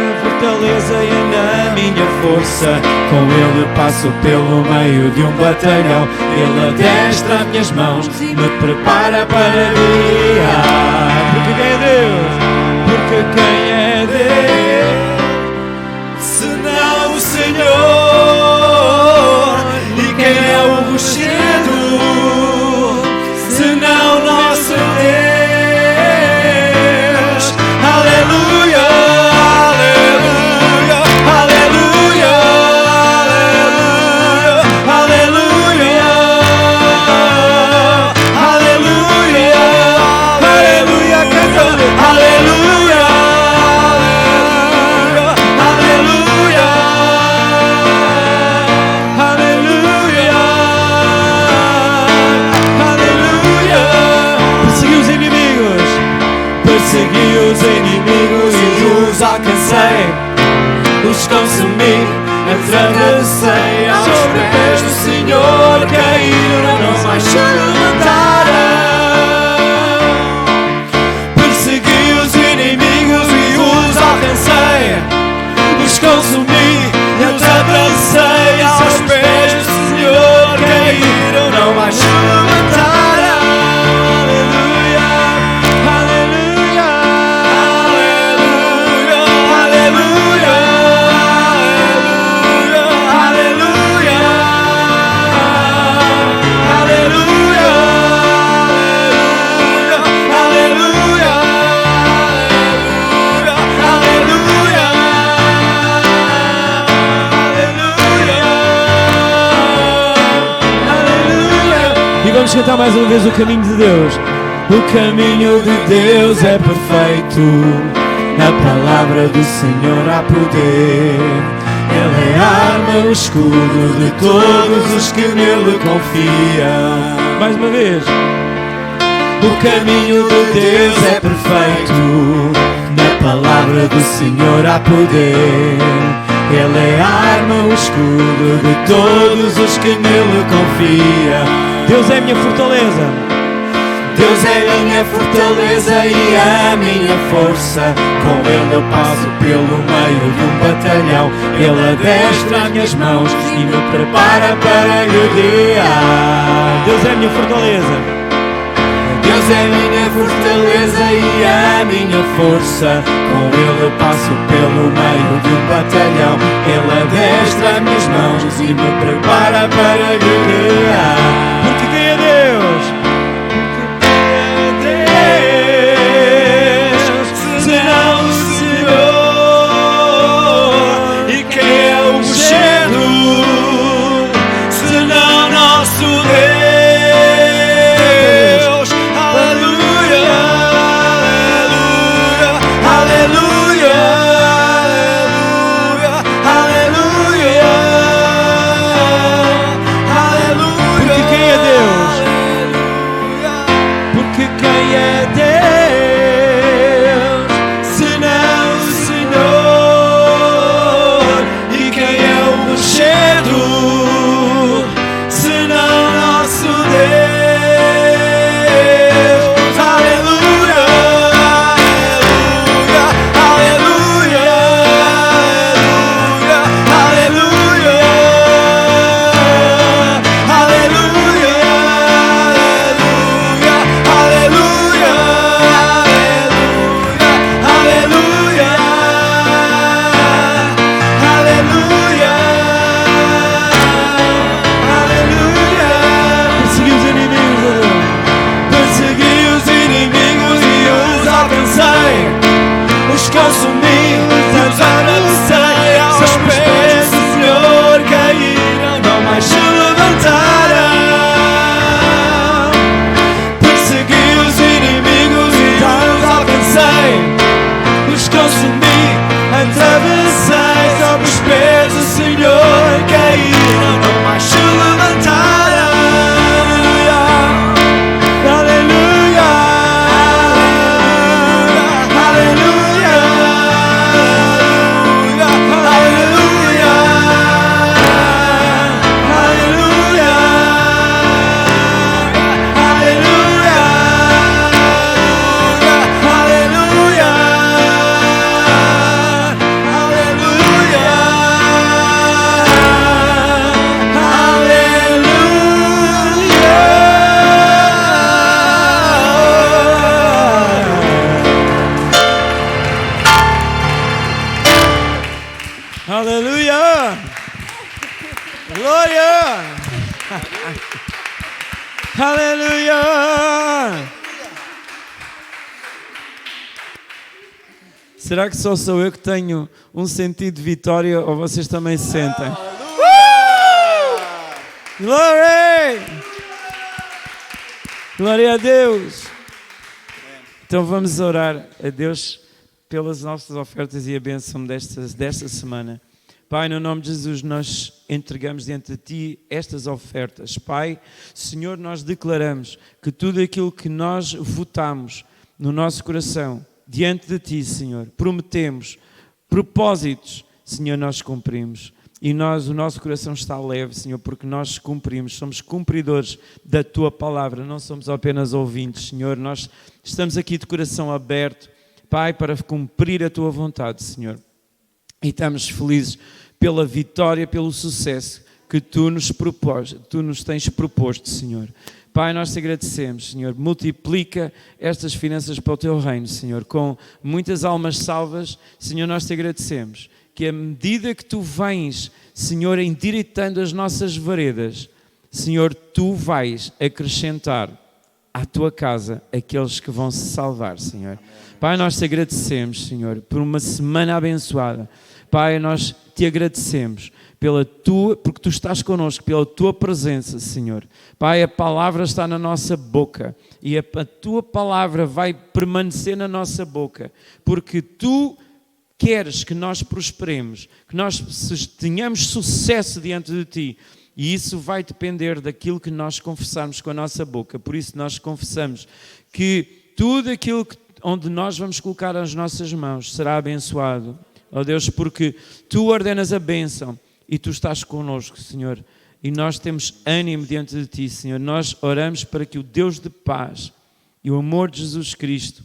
A fortaleza e a minha força. Com Ele passo pelo meio de um batalhão. Ele adestra as minhas mãos e me prepara para guerrear. Porque quem é Deus? Porque quem é Deus? Senão o Senhor, Persegui os inimigos e os alcancei, os consumi, atravessei. Aos pés do Senhor caíram, não mais se levantaram. Persegui os inimigos e os alcancei, os consumi e os abracei. Aos pés do Senhor caíram, não mais se levantaram. Vamos cantar mais uma vez o caminho de Deus. O caminho de Deus é perfeito, na palavra do Senhor há poder. Ele é a arma, o escudo de todos os que nele confiam. Mais uma vez. O caminho de Deus é perfeito, na palavra do Senhor há poder. Ele é a arma, o escudo de todos os que nele confiam. Deus é a minha fortaleza. Deus é a minha fortaleza e a minha força. Com Ele eu passo pelo meio de um batalhão. Ele adestra as minhas mãos e me prepara para guerrear. Deus é a minha fortaleza. Deus é a minha fortaleza e a minha força. Com Ele eu passo pelo meio de um batalhão. Ele adestra as minhas mãos e me prepara para guerrear. Porque quem é Deus? Senão o Senhor. E quem é o ungido senão nosso Deus? Aleluia, aleluia, aleluia, aleluia, aleluia. Porque quem é Deus? Porque quem é Deus? Aleluia! Glória! Aleluia! Será que só sou eu que tenho um sentido de vitória ou vocês também se sentem? Glória! Glória a Deus! Então vamos orar a Deus pelas nossas ofertas e a bênção desta semana. Pai, no nome de Jesus, nós entregamos diante de Ti estas ofertas. Pai, Senhor, nós declaramos que tudo aquilo que nós votamos no nosso coração diante de Ti, Senhor. Prometemos propósitos, Senhor, nós cumprimos. E o nosso coração está leve, Senhor, porque nós cumprimos, somos cumpridores da Tua palavra, não somos apenas ouvintes, Senhor. Nós estamos aqui de coração aberto, Pai, para cumprir a Tua vontade, Senhor. E estamos felizes pela vitória, pelo sucesso que Tu nos tens proposto, Senhor. Pai, nós te agradecemos, Senhor. Multiplica estas finanças para o Teu reino, Senhor, com muitas almas salvas. Senhor, nós te agradecemos que à medida que Tu vens, Senhor, endireitando as nossas veredas, Senhor, Tu vais acrescentar à Tua casa aqueles que vão se salvar, Senhor. Pai, nós te agradecemos, Senhor, por uma semana abençoada. Pai, nós te agradecemos porque Tu estás connosco, pela Tua presença, Senhor. Pai, a palavra está na nossa boca e a Tua palavra vai permanecer na nossa boca, porque Tu queres que nós prosperemos, que nós tenhamos sucesso diante de Ti. E isso vai depender daquilo que nós confessarmos com a nossa boca. Por isso nós confessamos que tudo aquilo onde nós vamos colocar as nossas mãos será abençoado. Ó Deus, porque Tu ordenas a bênção e Tu estás connosco, Senhor. E nós temos ânimo diante de Ti, Senhor. Nós oramos para que o Deus de paz e o amor de Jesus Cristo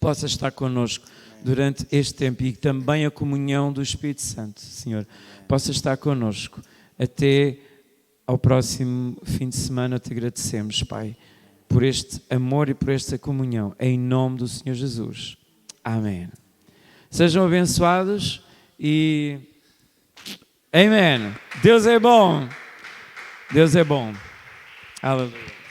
possa estar connosco durante este tempo e também a comunhão do Espírito Santo, Senhor, possa estar connosco. Até ao próximo fim de semana te agradecemos, Pai, por este amor e por esta comunhão, em nome do Senhor Jesus. Amém. Sejam abençoados e... Amém. Deus é bom. Deus é bom. Aleluia.